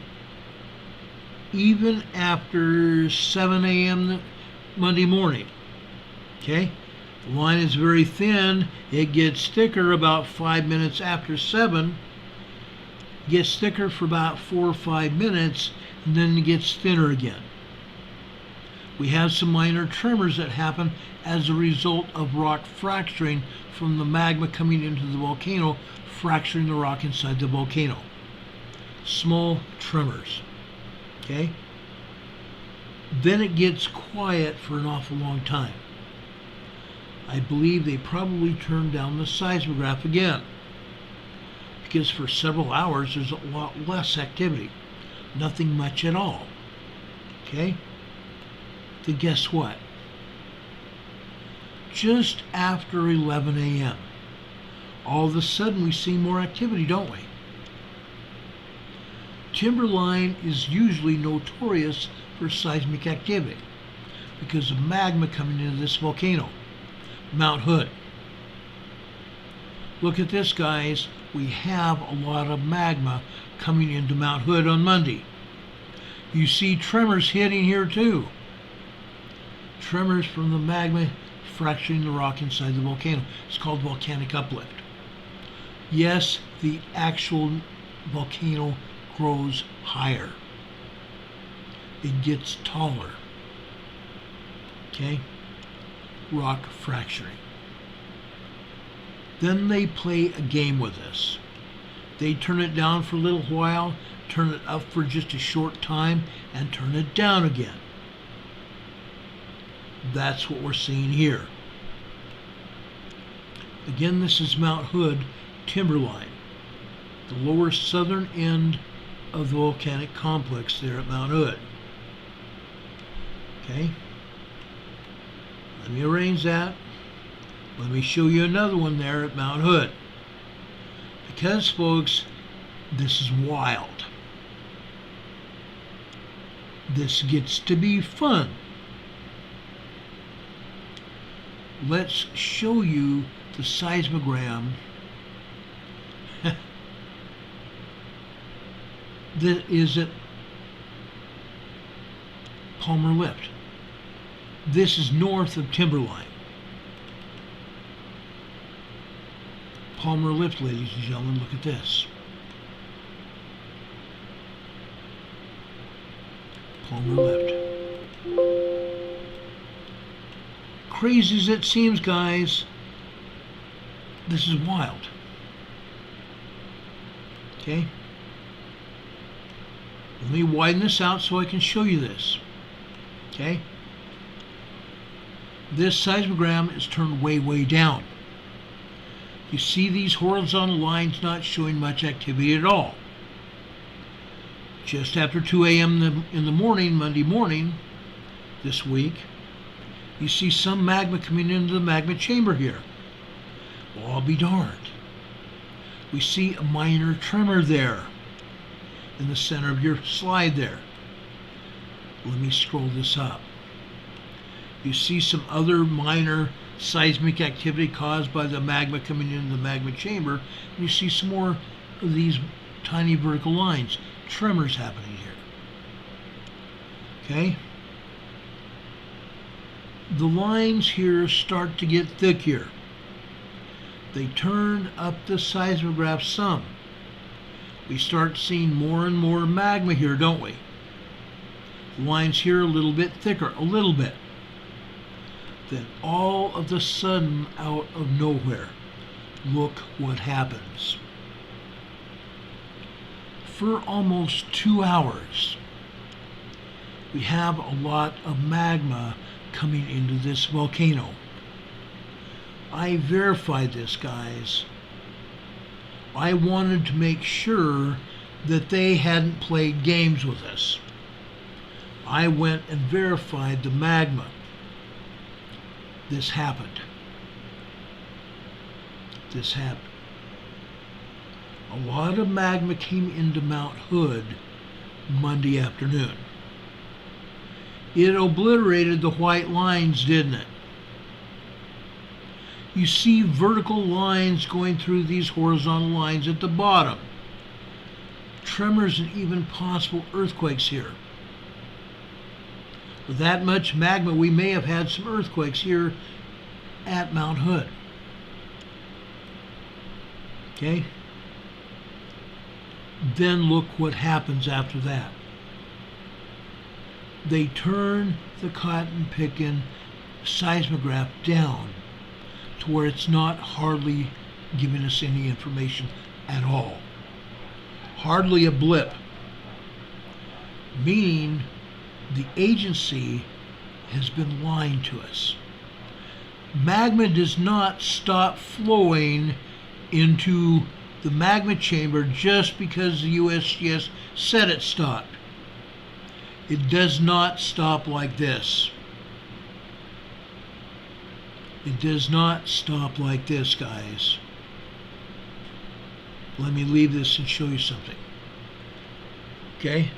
Even after 7 a.m. Monday morning. Okay? The line is very thin. It gets thicker about 5 minutes after 7. It gets thicker for about 4 or 5 minutes, and then it gets thinner again. We have some minor tremors that happen as a result of rock fracturing from the magma coming into the volcano, fracturing the rock inside the volcano. Small tremors. Okay? Then it gets quiet for an awful long time. I believe they probably turned down the seismograph again, because for several hours there's a lot less activity. Nothing much at all. Okay? Then guess what? Just after 11 a.m., all of a sudden we see more activity, don't we? Timberline is usually notorious for seismic activity because of magma coming into this volcano, Mount Hood. Look at this, guys. We have a lot of magma coming into Mount Hood on Monday. You see tremors hitting here too. Tremors from the magma fracturing the rock inside the volcano. It's called volcanic uplift. Yes, the actual volcano grows higher. It gets taller. Okay? Rock fracturing. Then they play a game with us. They turn it down for a little while, turn it up for just a short time, and turn it down again. That's what we're seeing here. Again, this is Mount Hood Timberline, the lower southern end of the volcanic complex there at Mount Hood. Okay? Let me arrange that. Let me show you another one there at Mount Hood. Because, folks, this is wild. This gets to be fun. Let's show you the seismogram that is at Palmer Lift. This is north of Timberline. Palmer Lift, ladies and gentlemen, look at this. Palmer Lift. Crazy as it seems, guys, this is wild. Okay? Let me widen this out so I can show you this. Okay? This seismogram is turned way, way down. You see these horizontal lines not showing much activity at all. Just after 2 a.m. in the morning, Monday morning, this week, you see some magma coming into the magma chamber here. Well, I'll be darned. We see a minor tremor there in the center of your slide there. Let me scroll this up. You see some other minor seismic activity caused by the magma coming into the magma chamber. And you see some more of these tiny vertical lines, tremors happening here. Okay? The lines here start to get thick here. They turn up the seismograph some. We start seeing more and more magma here, don't we? The lines here a little bit thicker, a little bit. Then all of a sudden, out of nowhere, look what happens. For almost 2 hours, we have a lot of magma coming into this volcano. I verified this, guys. I wanted to make sure that they hadn't played games with us. I went and verified the magma. This happened. This happened. A lot of magma came into Mount Hood Monday afternoon. It obliterated the white lines, didn't it? You see vertical lines going through these horizontal lines at the bottom. Tremors and even possible earthquakes here. With that much magma, we may have had some earthquakes here at Mount Hood. Okay? Then look what happens after that. They turn the cotton picking seismograph down to where it's not hardly giving us any information at all. Hardly a blip. Meaning the agency has been lying to us. Magma does not stop flowing into the magma chamber just because the USGS said it stopped. It does not stop like this. It does not stop like this, guys. Let me leave this and show you something. Okay?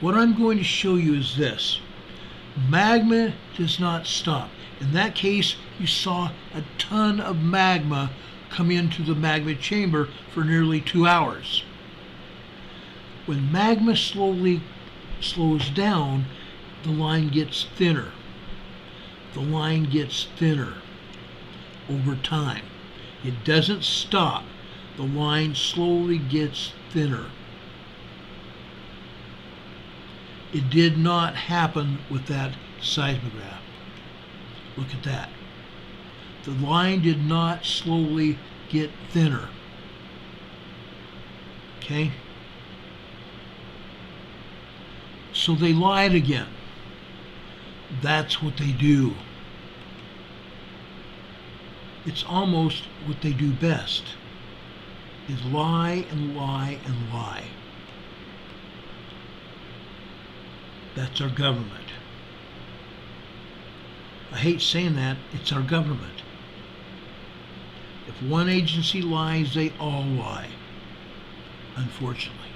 What I'm going to show you is this. Magma does not stop. In that case, you saw a ton of magma come into the magma chamber for nearly 2 hours. When magma slowly slows down, the line gets thinner. The line gets thinner over time. It doesn't stop. The line slowly gets thinner. It did not happen with that seismograph. Look at that. The line did not slowly get thinner. Okay? So they lied again. That's what they do. It's almost what they do best, is lie and lie and lie. That's our government. I hate saying that, it's our government. If one agency lies, they all lie, unfortunately.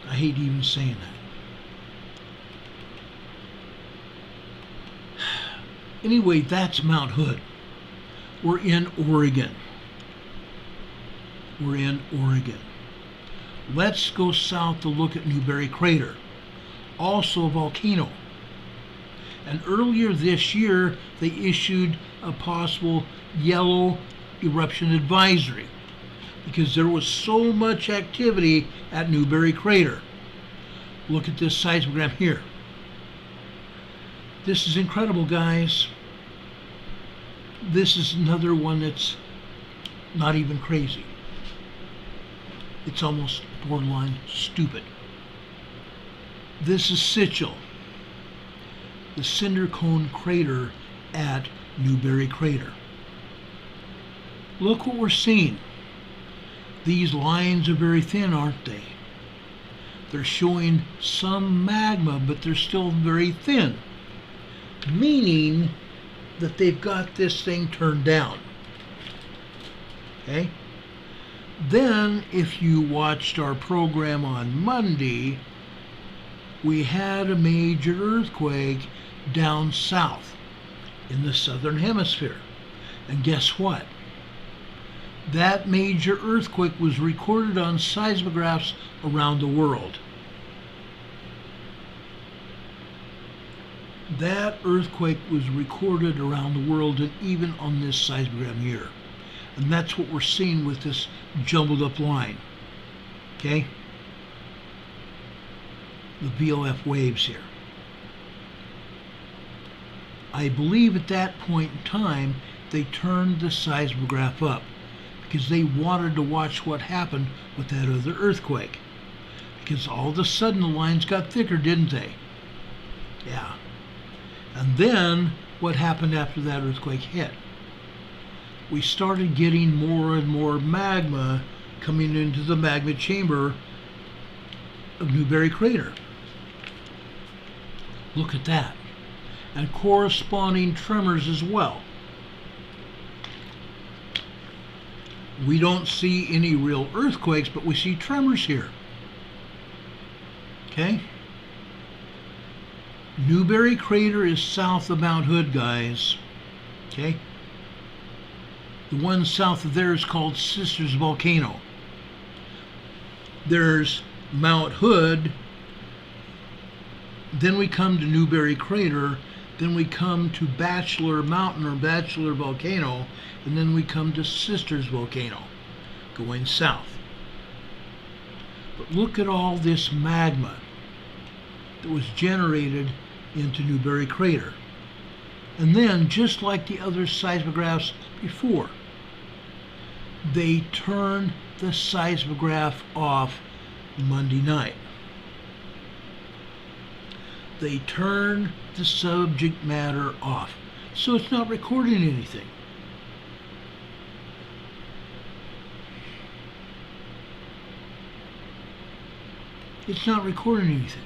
I hate even saying that. Anyway, that's Mount Hood. We're in Oregon. We're in Oregon. Let's go south to look at Newberry Crater, also a volcano. And earlier this year, they issued a possible yellow eruption advisory because there was so much activity at Newberry Crater. Look at this seismogram here. This is incredible, guys. This is another one that's not even crazy. It's almost borderline stupid. This is Sichel, the cinder cone crater at Newberry Crater. Look what we're seeing. These lines are very thin, aren't they? They're showing some magma, but they're still very thin, meaning that they've got this thing turned down. Okay? Then, if you watched our program on Monday, we had a major earthquake down south in the southern hemisphere. And guess what? That major earthquake was recorded on seismographs around the world. That earthquake was recorded around the world and even on this seismogram here. And that's what we're seeing with this jumbled up line. Okay? The VOF waves here. I believe at that point in time they turned the seismograph up because they wanted to watch what happened with that other earthquake. Because all of a sudden the lines got thicker, didn't they? Yeah. And then what happened after that earthquake hit? We started getting more and more magma coming into the magma chamber of Newberry Crater. Look at that. And corresponding tremors as well. We don't see any real earthquakes, but we see tremors here. Okay? Newberry Crater is south of Mount Hood, guys. Okay? The one south of there is called Sisters Volcano. There's Mount Hood, then we come to Newberry Crater, then we come to Bachelor Mountain or Bachelor Volcano, and then we come to Sisters Volcano, going south. But look at all this magma that was generated into Newberry Crater. And then, just like the other seismographs before, they turned the seismograph off Monday night. They turned the subject matter off, so it's not recording anything. It's not recording anything.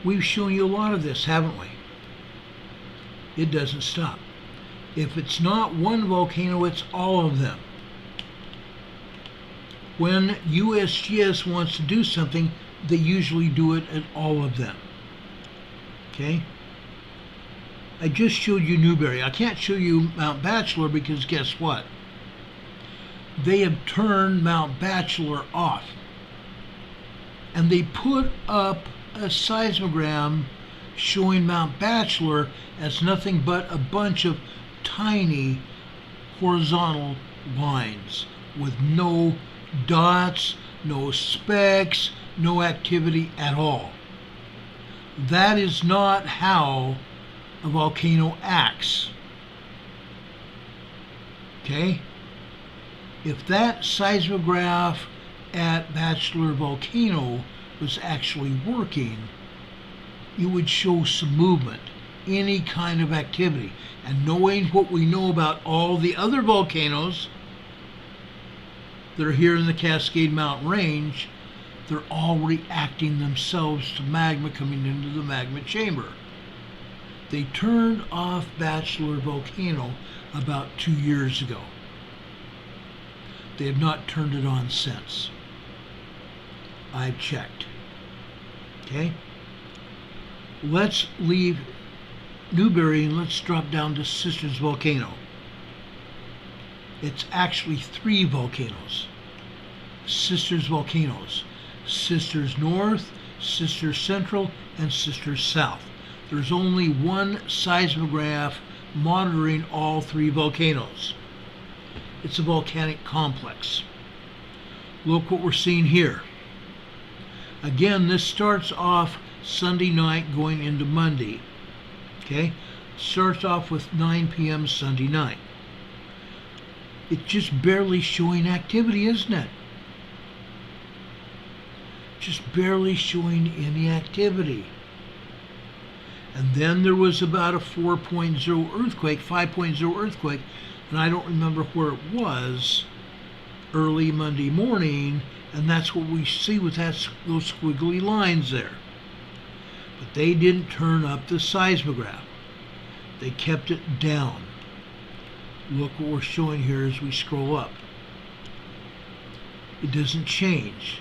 We've shown you a lot of this, haven't we? It doesn't stop. If it's not one volcano, it's all of them. When USGS wants to do something, they usually do it at all of them. Okay? I just showed you Newberry. I can't show you Mount Bachelor because guess what? They have turned Mount Bachelor off. And they put up a seismogram showing Mount Bachelor as nothing but a bunch of tiny horizontal lines with no dots, no specks, no activity at all. That is not how a volcano acts. Okay? If that seismograph at Bachelor Volcano was actually working, it would show some movement, any kind of activity. And knowing what we know about all the other volcanoes that are here in the Cascade Mountain Range, they're all reacting themselves to magma coming into the magma chamber. They turned off Bachelor Volcano about 2 years ago. They have not turned it on since. I've checked. Okay? Let's leave Newberry and let's drop down to Sisters Volcano. It's actually 3 volcanoes. Sisters volcanoes. Sisters North, Sisters Central, and Sisters South. There's only one seismograph monitoring all 3 volcanoes. It's a volcanic complex. Look what we're seeing here. Again, this starts off Sunday night going into Monday. Okay? Starts off with 9 p.m. Sunday night. It's just barely showing activity, isn't it? Just barely showing any activity. And then there was about a 4.0 earthquake, 5.0 earthquake, and I don't remember where it was, early Monday morning, and that's what we see with those squiggly lines there. But they didn't turn up the seismograph. They kept it down. Look what we're showing here as we scroll up. It doesn't change.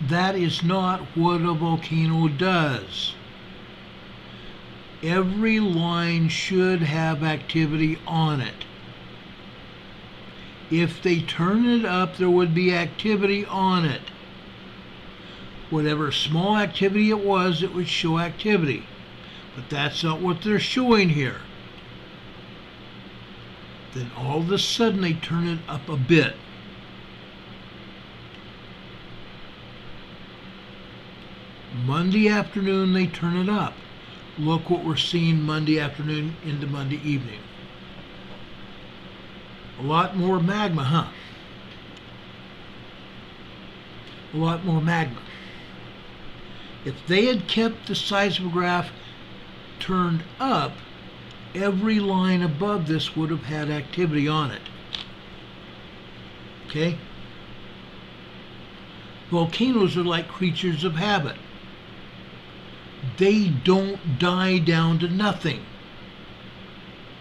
That is not what a volcano does. Every line should have activity on it. If they turn it up, there would be activity on it. Whatever small activity it was, it would show activity. But that's not what they're showing here. Then all of a sudden they turn it up a bit. Monday afternoon they turn it up. Look what we're seeing Monday afternoon into Monday evening. A lot more magma, huh? A lot more magma. If they had kept the seismograph turned up, every line above this would have had activity on it. Okay? Volcanoes are like creatures of habit. They don't die down to nothing.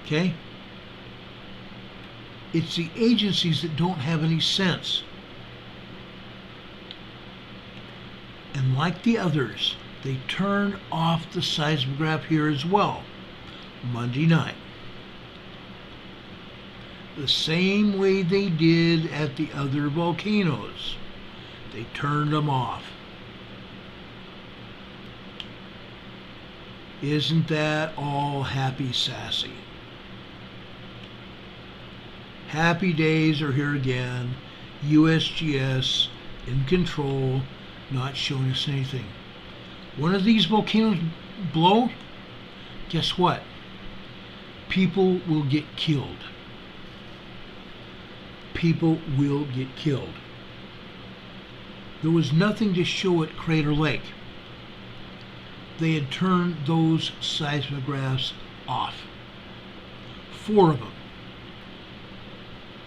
Okay? It's the agencies that don't have any sense. And like the others, they turn off the seismograph here as well, Monday night. The same way they did at the other volcanoes. They turned them off. Isn't that all happy sassy? Happy days are here again. USGS in control, not showing us anything. One of these volcanoes blow, guess what? People will get killed. People will get killed. There was nothing to show at Crater Lake. They had turned those seismographs off. 4 of them.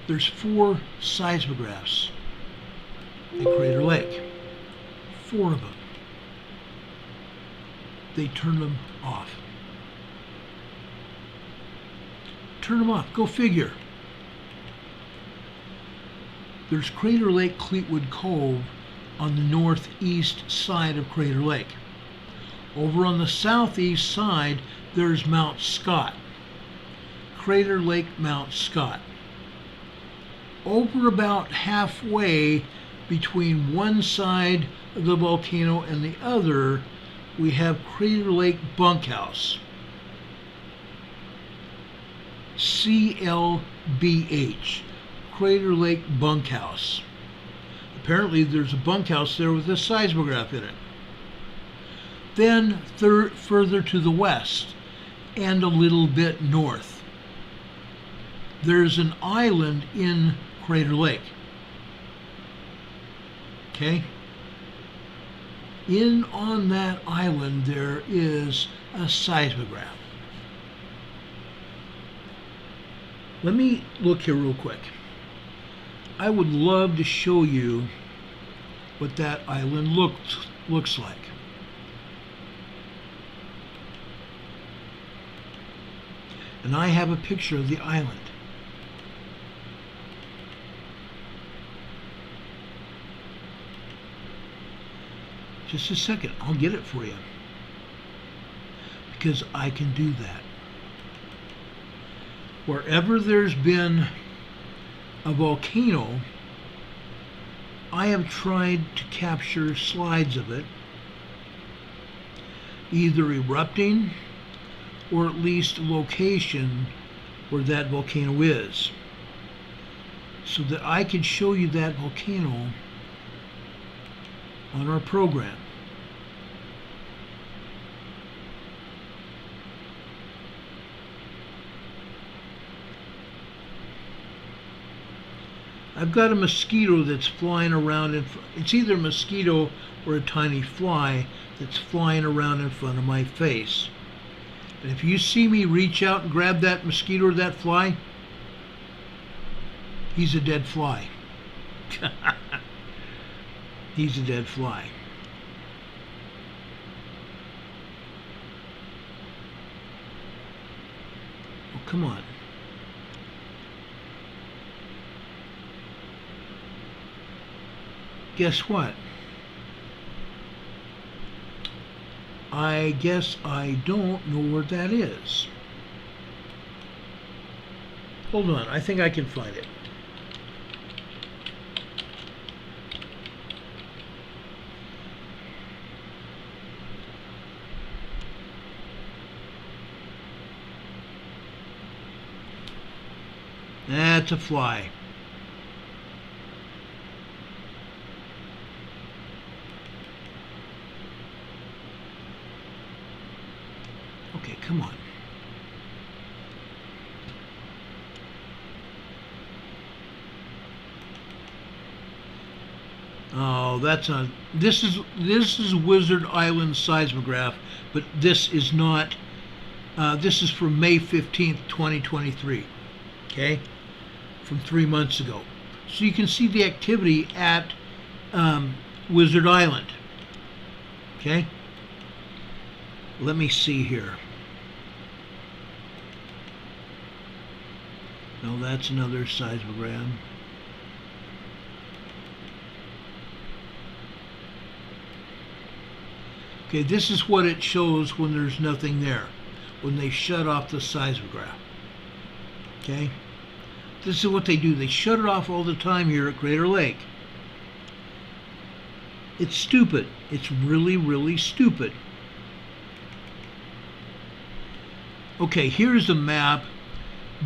There's 4 seismographs at Crater Lake. 4 of them. They turned them off. turn them off. Go figure. There's Crater Lake Cleetwood Cove on the northeast side of Crater Lake. Over on the southeast side, there's Mount Scott. Crater Lake Mount Scott. Over about halfway between one side of the volcano and the other, we have Crater Lake Bunkhouse. CLBH. Crater Lake Bunkhouse. Apparently there's a bunkhouse there with a seismograph in it. Then further to the west and a little bit north, there's an island in Crater Lake. Okay? In on that island there is a seismograph. Let me look here real quick. I would love to show you what that island looks like. And I have a picture of the island. Just a second, I'll get it for you. Because I can do that. Wherever there's been a volcano, I have tried to capture slides of it, either erupting or at least a location where that volcano is, so that I could show you that volcano on our program. I've got a mosquito that's flying around it's either a mosquito or a tiny fly that's flying around in front of my face. And if you see me reach out and grab that mosquito or that fly, he's a dead fly. He's a dead fly. Oh, come on. Guess what? I guess I don't know where that is. Hold on, I think I can find it. That's a fly. Okay, come on. Oh, that's a. This is Wizard Island seismograph, but this is not. This is from May 15th, 2023. Okay, from 3 months ago. So you can see the activity at Wizard Island. Okay. Let me see here. No, that's another seismogram. Okay, this is what it shows when there's nothing there, when they shut off the seismograph. Okay? This is what they do. They shut it off all the time here at Crater Lake. It's stupid. It's really, really stupid. Okay, here's the map.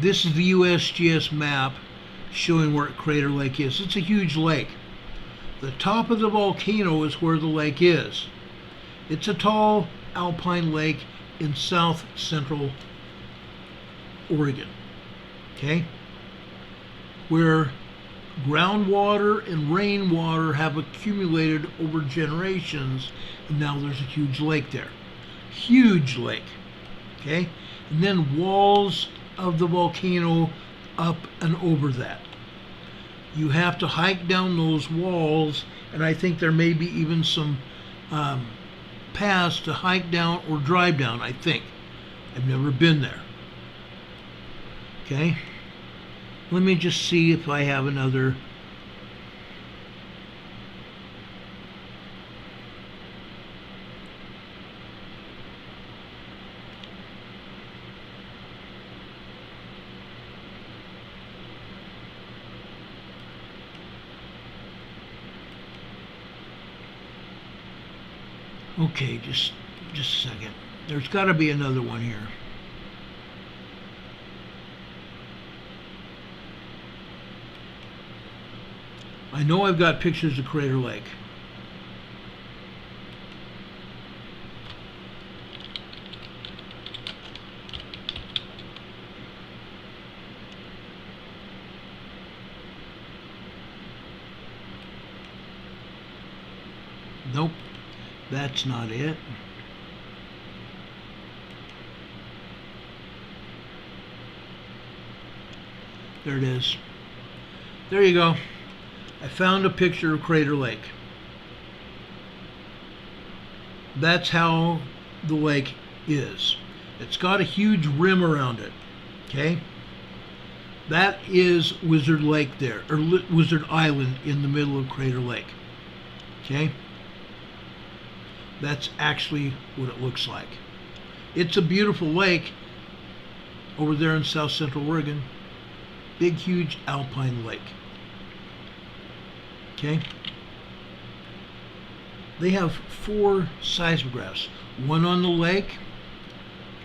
This is the USGS map showing where Crater Lake is. It's a huge lake. The top of the volcano is where the lake is. It's a tall alpine lake in south central Oregon. Okay? Where groundwater and rainwater have accumulated over generations, and now there's a huge lake there. Huge lake. Okay? And then walls of the volcano up and over that. You have to hike down those walls, and I think there may be even some paths to hike down or drive down, I think. I've never been there. Okay? Let me just see if I have another. Okay, just a second. There's got to be another one here. I know I've got pictures of Crater Lake. Nope, that's not it. There it is. There you go. I found a picture of Crater Lake. That's how the lake is. It's got a huge rim around it. Okay? That is Wizard Lake there, or Wizard Island in the middle of Crater Lake. Okay? That's actually what it looks like. It's a beautiful lake over there in South Central Oregon. Big, huge alpine lake. Okay? They have 4 seismographs. 1 on the lake,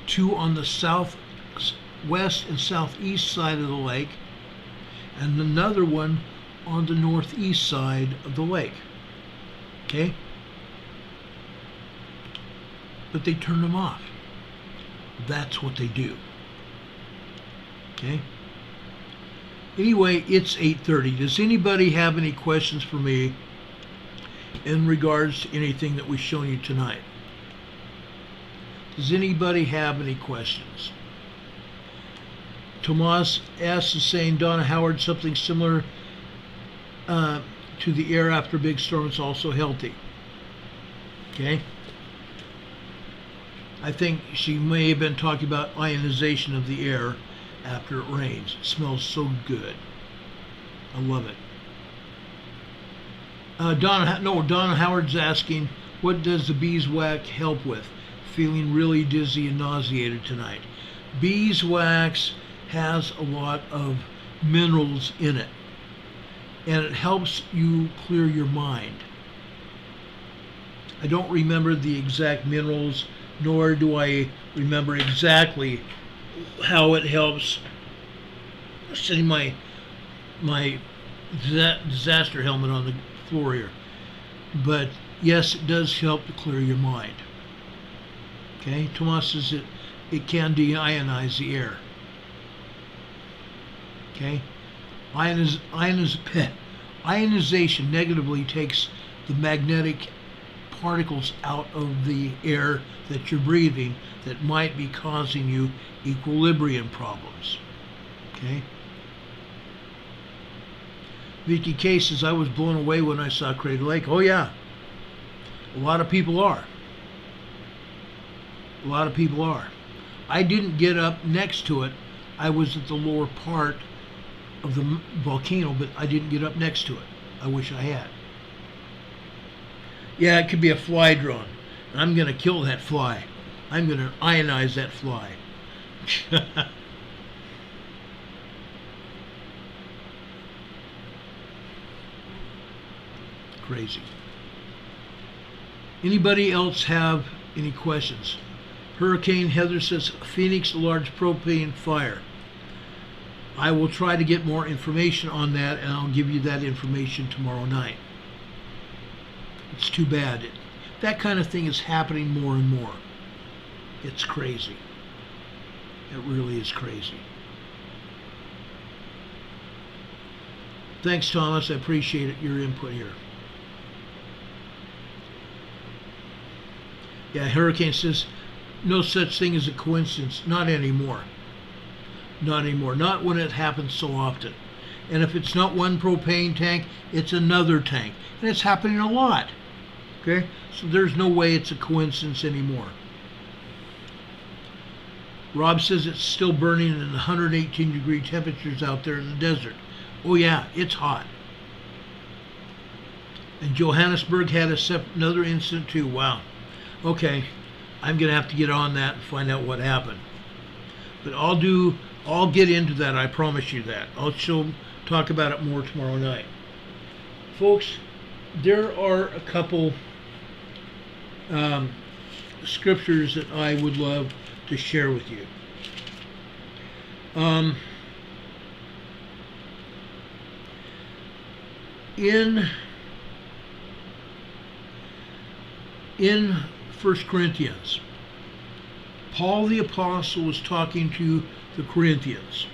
2 on the southwest and southeast side of the lake, and another one on the northeast side of the lake. Okay? But they turn them off. That's what they do. Okay? Anyway, it's 8:30. Does anybody have any questions for me in regards to anything that we've shown you tonight? Does anybody have any questions? Tomas S. is saying, Donna Howard, something similar to the air after a big storm is also healthy. Okay? I think she may have been talking about ionization of the air after it rains. It smells so good. I love it. Donna Howard's asking, what does the beeswax help with? Feeling really dizzy and nauseated tonight. Beeswax has a lot of minerals in it, and it helps you clear your mind. I don't remember the exact minerals, nor do I remember exactly how it helps. I'm setting my disaster helmet on the floor here, but yes, it does help to clear your mind. Okay, Tomas says it can deionize the air. Okay, ionization negatively takes the magnetic particles out of the air that you're breathing that might be causing you equilibrium problems. Okay? Vicky K says, I was blown away when I saw Crater Lake. Oh yeah. A lot of people are. A lot of people are. I didn't get up next to it. I was at the lower part of the volcano, but I didn't get up next to it. I wish I had. Yeah, it could be a fly drone. I'm going to kill that fly. I'm going to ionize that fly. Crazy. Anybody else have any questions? Hurricane Heather says, Phoenix, a large propane fire. I will try to get more information on that, and I'll give you that information tomorrow night. It's too bad. That kind of thing is happening more and more. It's crazy. It really is crazy. Thanks, Thomas. I appreciate it, your input here. Yeah, Hurricane says, no such thing as a coincidence. Not anymore. Not anymore. Not when it happens so often. And if it's not one propane tank, it's another tank. And it's happening a lot. Okay? So there's no way it's a coincidence anymore. Rob says it's still burning in 118 degree temperatures out there in the desert. Oh yeah, it's hot. And Johannesburg had another incident too. Wow. Okay, I'm gonna have to get on that and find out what happened. But I'll get into that, I promise you that. I'll talk about it more tomorrow night. Folks, there are a couple scriptures that I would love to share with you. In 1 Corinthians, Paul the Apostle was talking to the Corinthians.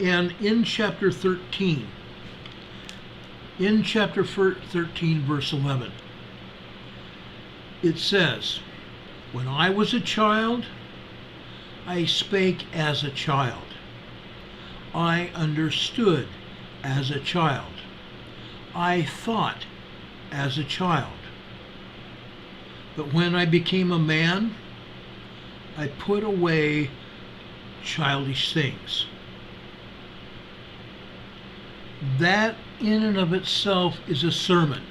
And in chapter 13, verse 11, it says, "When I was a child, I spake as a child. I understood as a child. I thought as a child. But when I became a man, I put away childish things." That in and of itself is a sermon.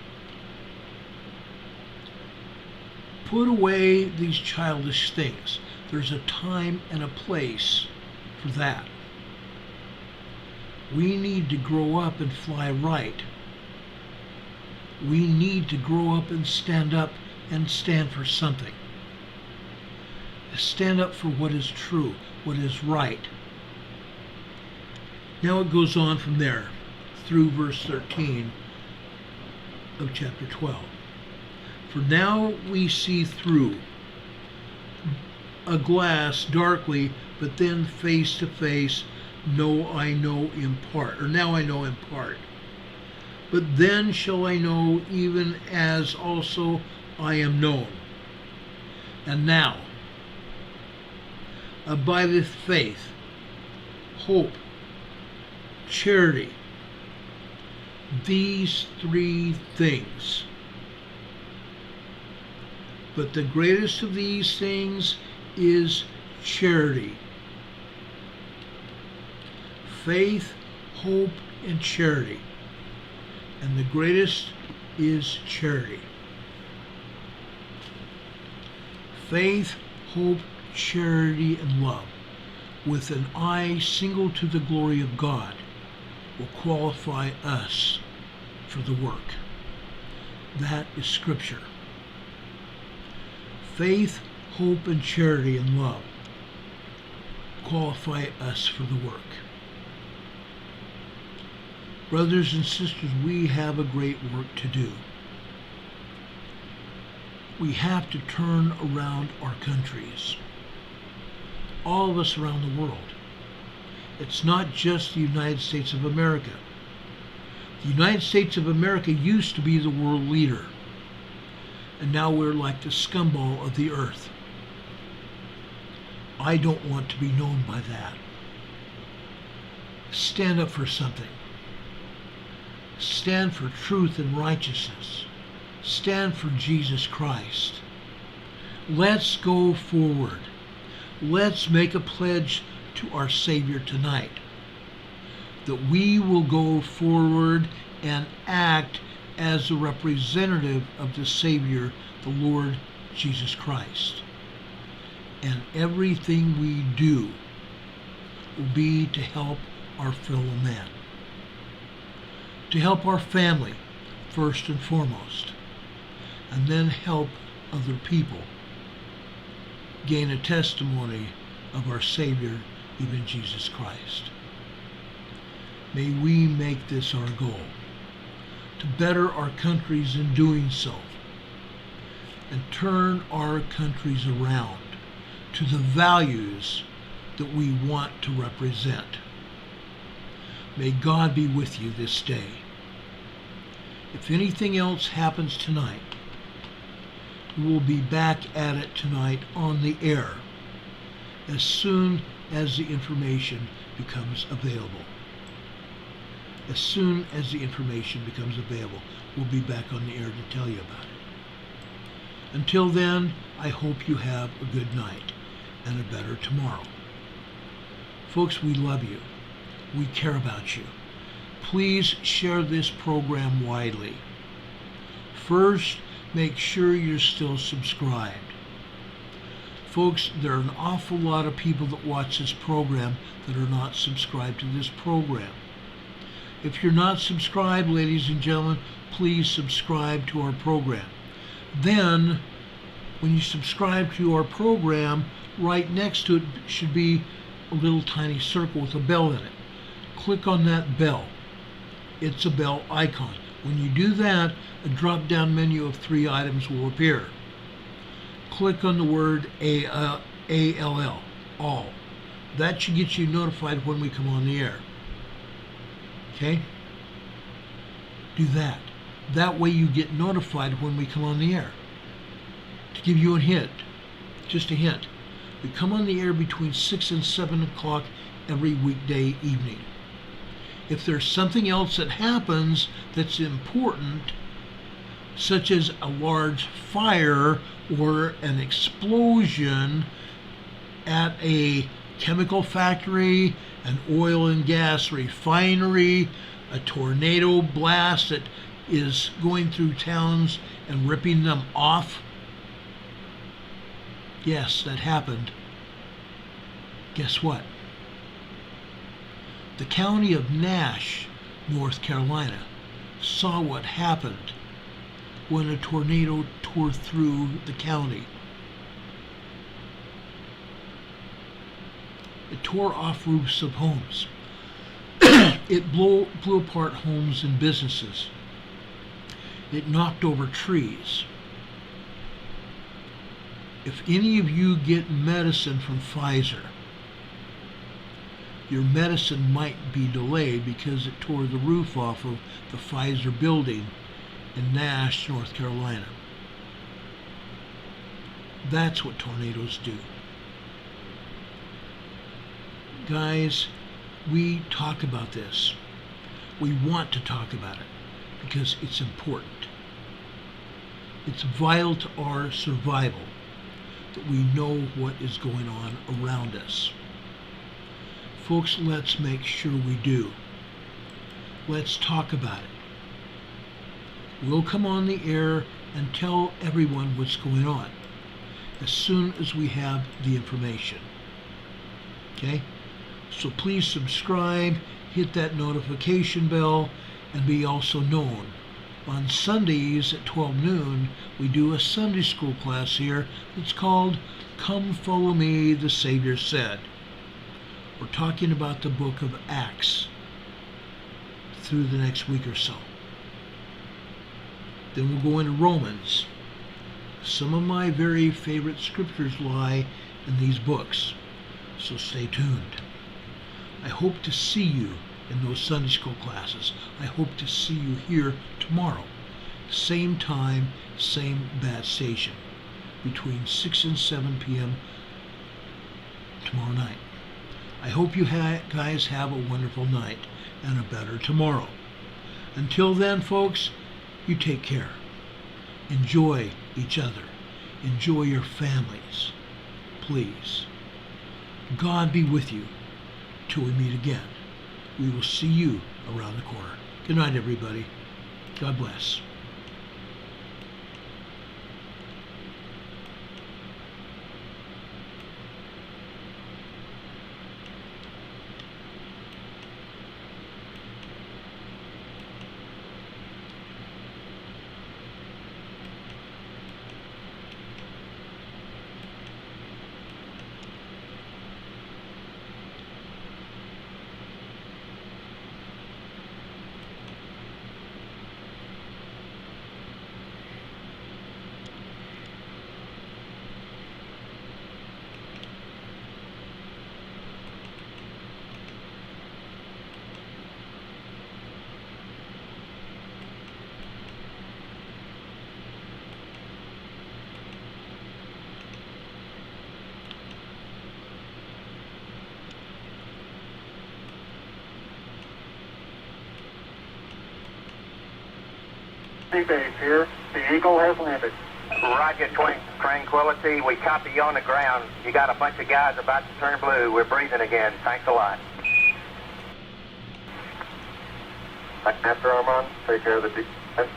Put away these childish things. There's a time and a place for that. We need to grow up and fly right. We need to grow up and stand for something. Stand up for what is true, what is right. Now it goes on from there through verse 13 of chapter 12. "For now we see through a glass darkly, but then face to face, now I know in part. But then shall I know, even as also I am known. And now abideth faith, hope, charity, these three things. But the greatest of these things is charity." Faith, hope, and charity. And the greatest is charity. Faith, hope, charity, and love, with an eye single to the glory of God, will qualify us for the work. That is Scripture. Faith, hope, and charity and love qualify us for the work. Brothers and sisters, we have a great work to do. We have to turn around our countries. All of us around the world. It's not just the United States of America. The United States of America used to be the world leader. And now we're like the scumball of the earth. I don't want to be known by that. Stand up for something. Stand for truth and righteousness. Stand for Jesus Christ. Let's go forward. Let's make a pledge to our Savior tonight that we will go forward and act as a representative of the Savior, the Lord Jesus Christ. And everything we do will be to help our fellow man, to help our family first and foremost, and then help other people gain a testimony of our Savior, even Jesus Christ. May we make this our goal, to better our countries in doing so, and turn our countries around to the values that we want to represent. May God be with you this day. If anything else happens tonight, we will be back at it tonight on the air as soon as the information becomes available. As soon as the information becomes available, we'll be back on the air to tell you about it. Until then, I hope you have a good night. and a better tomorrow. Folks, we love you. We care about you. Please share this program widely. First, make sure you're still subscribed. Folks, there are an awful lot of people that watch this program that are not subscribed to this program. If you're not subscribed, ladies and gentlemen, please subscribe to our program. Then, when you subscribe to our program, right next to it should be a little tiny circle with a bell in it. Click on that bell. It's a bell icon. When you do that, a drop-down menu of 3 items will appear. Click on the word ALL, all. That should get you notified when we come on the air. Okay? Do that. That way you get notified when we come on the air. To give you a hint, just a hint, we come on the air between 6 and 7 o'clock every weekday evening. If there's something else that happens that's important, such as a large fire or an explosion at a chemical factory, an oil and gas refinery, a tornado blast that is going through towns and ripping them off. Yes, that happened. Guess what? The county of Nash, North Carolina, saw what happened when a tornado tore through the county. It tore off roofs of homes. It blew apart homes and businesses. It knocked over trees. If any of you get medicine from Pfizer, your medicine might be delayed because it tore the roof off of the Pfizer building in Nash, North Carolina. That's what tornadoes do. Guys, we talk about this. We want to talk about it because it's important. It's vital to our survival that we know what is going on around us. Folks, let's make sure we do. Let's talk about it. We'll come on the air and tell everyone what's going on as soon as we have the information. Okay? So please subscribe, hit that notification bell, and be also known. On Sundays at 12 noon, we do a Sunday school class here that's called Come Follow Me, the Savior Said. We're talking about the book of Acts through the next week or so. Then we'll go into Romans. Some of my very favorite scriptures lie in these books, so stay tuned. I hope to see you in those Sunday school classes. I hope to see you here tomorrow. Same time, same bat station, between 6 and 7 p.m. tomorrow night. I hope you guys have a wonderful night and a better tomorrow. Until then, folks, you take care. Enjoy each other. Enjoy your families. Please. God be with you till we meet again. We will see you around the corner. Good night, everybody. God bless. Dupage here. The Eagle has landed. Roger, Tranquility. We copy you on the ground. You got a bunch of guys about to turn blue. We're breathing again. Thanks a lot. After Armand, take care of the descent.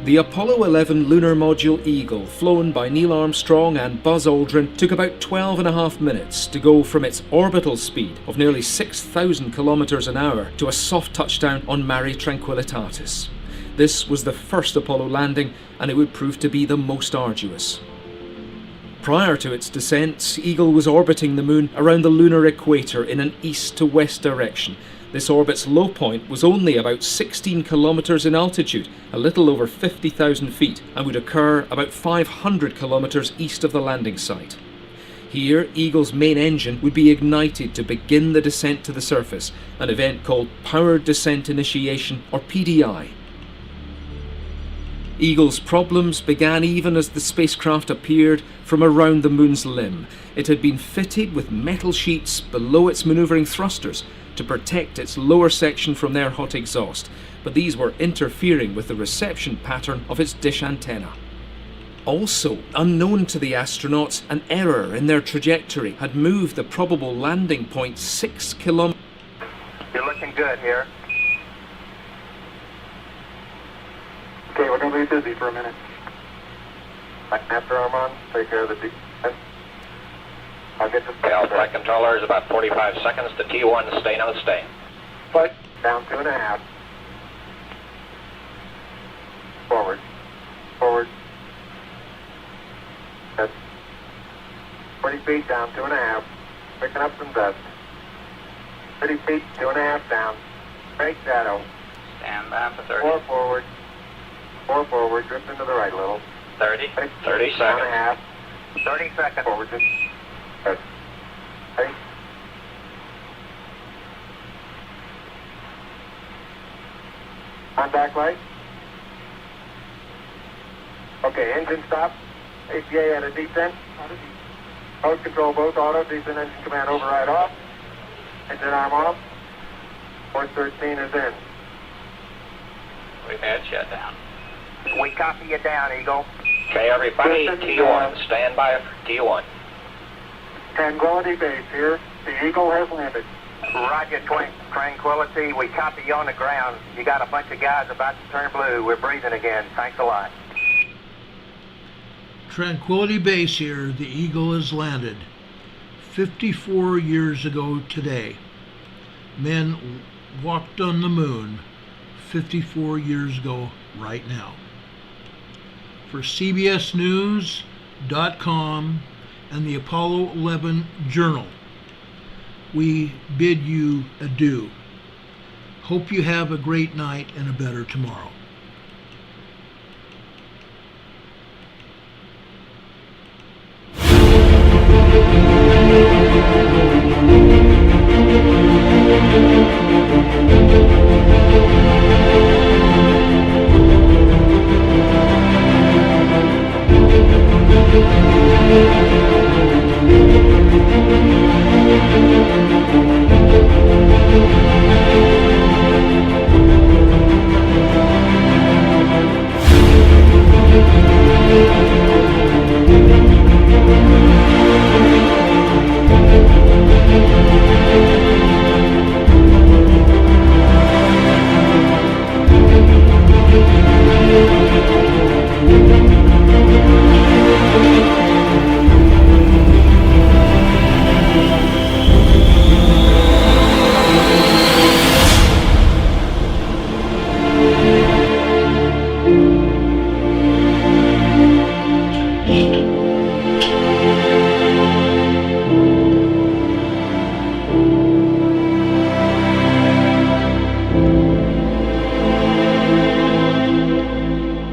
The Apollo 11 lunar module Eagle, flown by Neil Armstrong and Buzz Aldrin, took about 12.5 minutes to go from its orbital speed of nearly 6,000 kilometers an hour to a soft touchdown on Mare Tranquillitatis. This was the first Apollo landing, and it would prove to be the most arduous. Prior to its descent, Eagle was orbiting the Moon around the lunar equator in an east to west direction. This orbit's low point was only about 16 kilometers in altitude, a little over 50,000 feet, and would occur about 500 kilometers east of the landing site. Here, Eagle's main engine would be ignited to begin the descent to the surface, an event called Powered Descent Initiation, or PDI. Eagle's problems began even as the spacecraft appeared from around the Moon's limb. It had been fitted with metal sheets below its manoeuvring thrusters to protect its lower section from their hot exhaust, but these were interfering with the reception pattern of its dish antenna. Also, unknown to the astronauts, an error in their trajectory had moved the probable landing point 6 kilometers. You're looking good here. Okay, we're going to be busy for a minute. After Armand, take care of the descent. I'll get this. Flight controllers, about 45 seconds to T1, stay on the stay. Flight down 2.5. Forward. Forward. That's 20 feet down 2.5. Picking up some dust. 30 feet, 2.5 down. Straight shadow. Stand by for 30. 4 forward. 4 forward, drift into the right a little. 30 seconds. 1.5. 30 seconds. Forward, just. Hey. Contact light. Okay, engine stop. APA at a descent. Post control both auto. Descent engine command override off. Engine arm off. Port 13 is in. We've had shutdown. We copy you down, Eagle. Okay, everybody, T1, stand by for T1. Tranquility Base here. The Eagle has landed. Roger, Tranquility. We copy you on the ground. You got a bunch of guys about to turn blue. We're breathing again. Thanks a lot. Tranquility Base here. The Eagle has landed. 54 years ago today, men walked on the moon. 54 years ago right now. For CBS News.com and the Apollo 11 Journal, we bid you adieu. Hope you have a great night and a better tomorrow.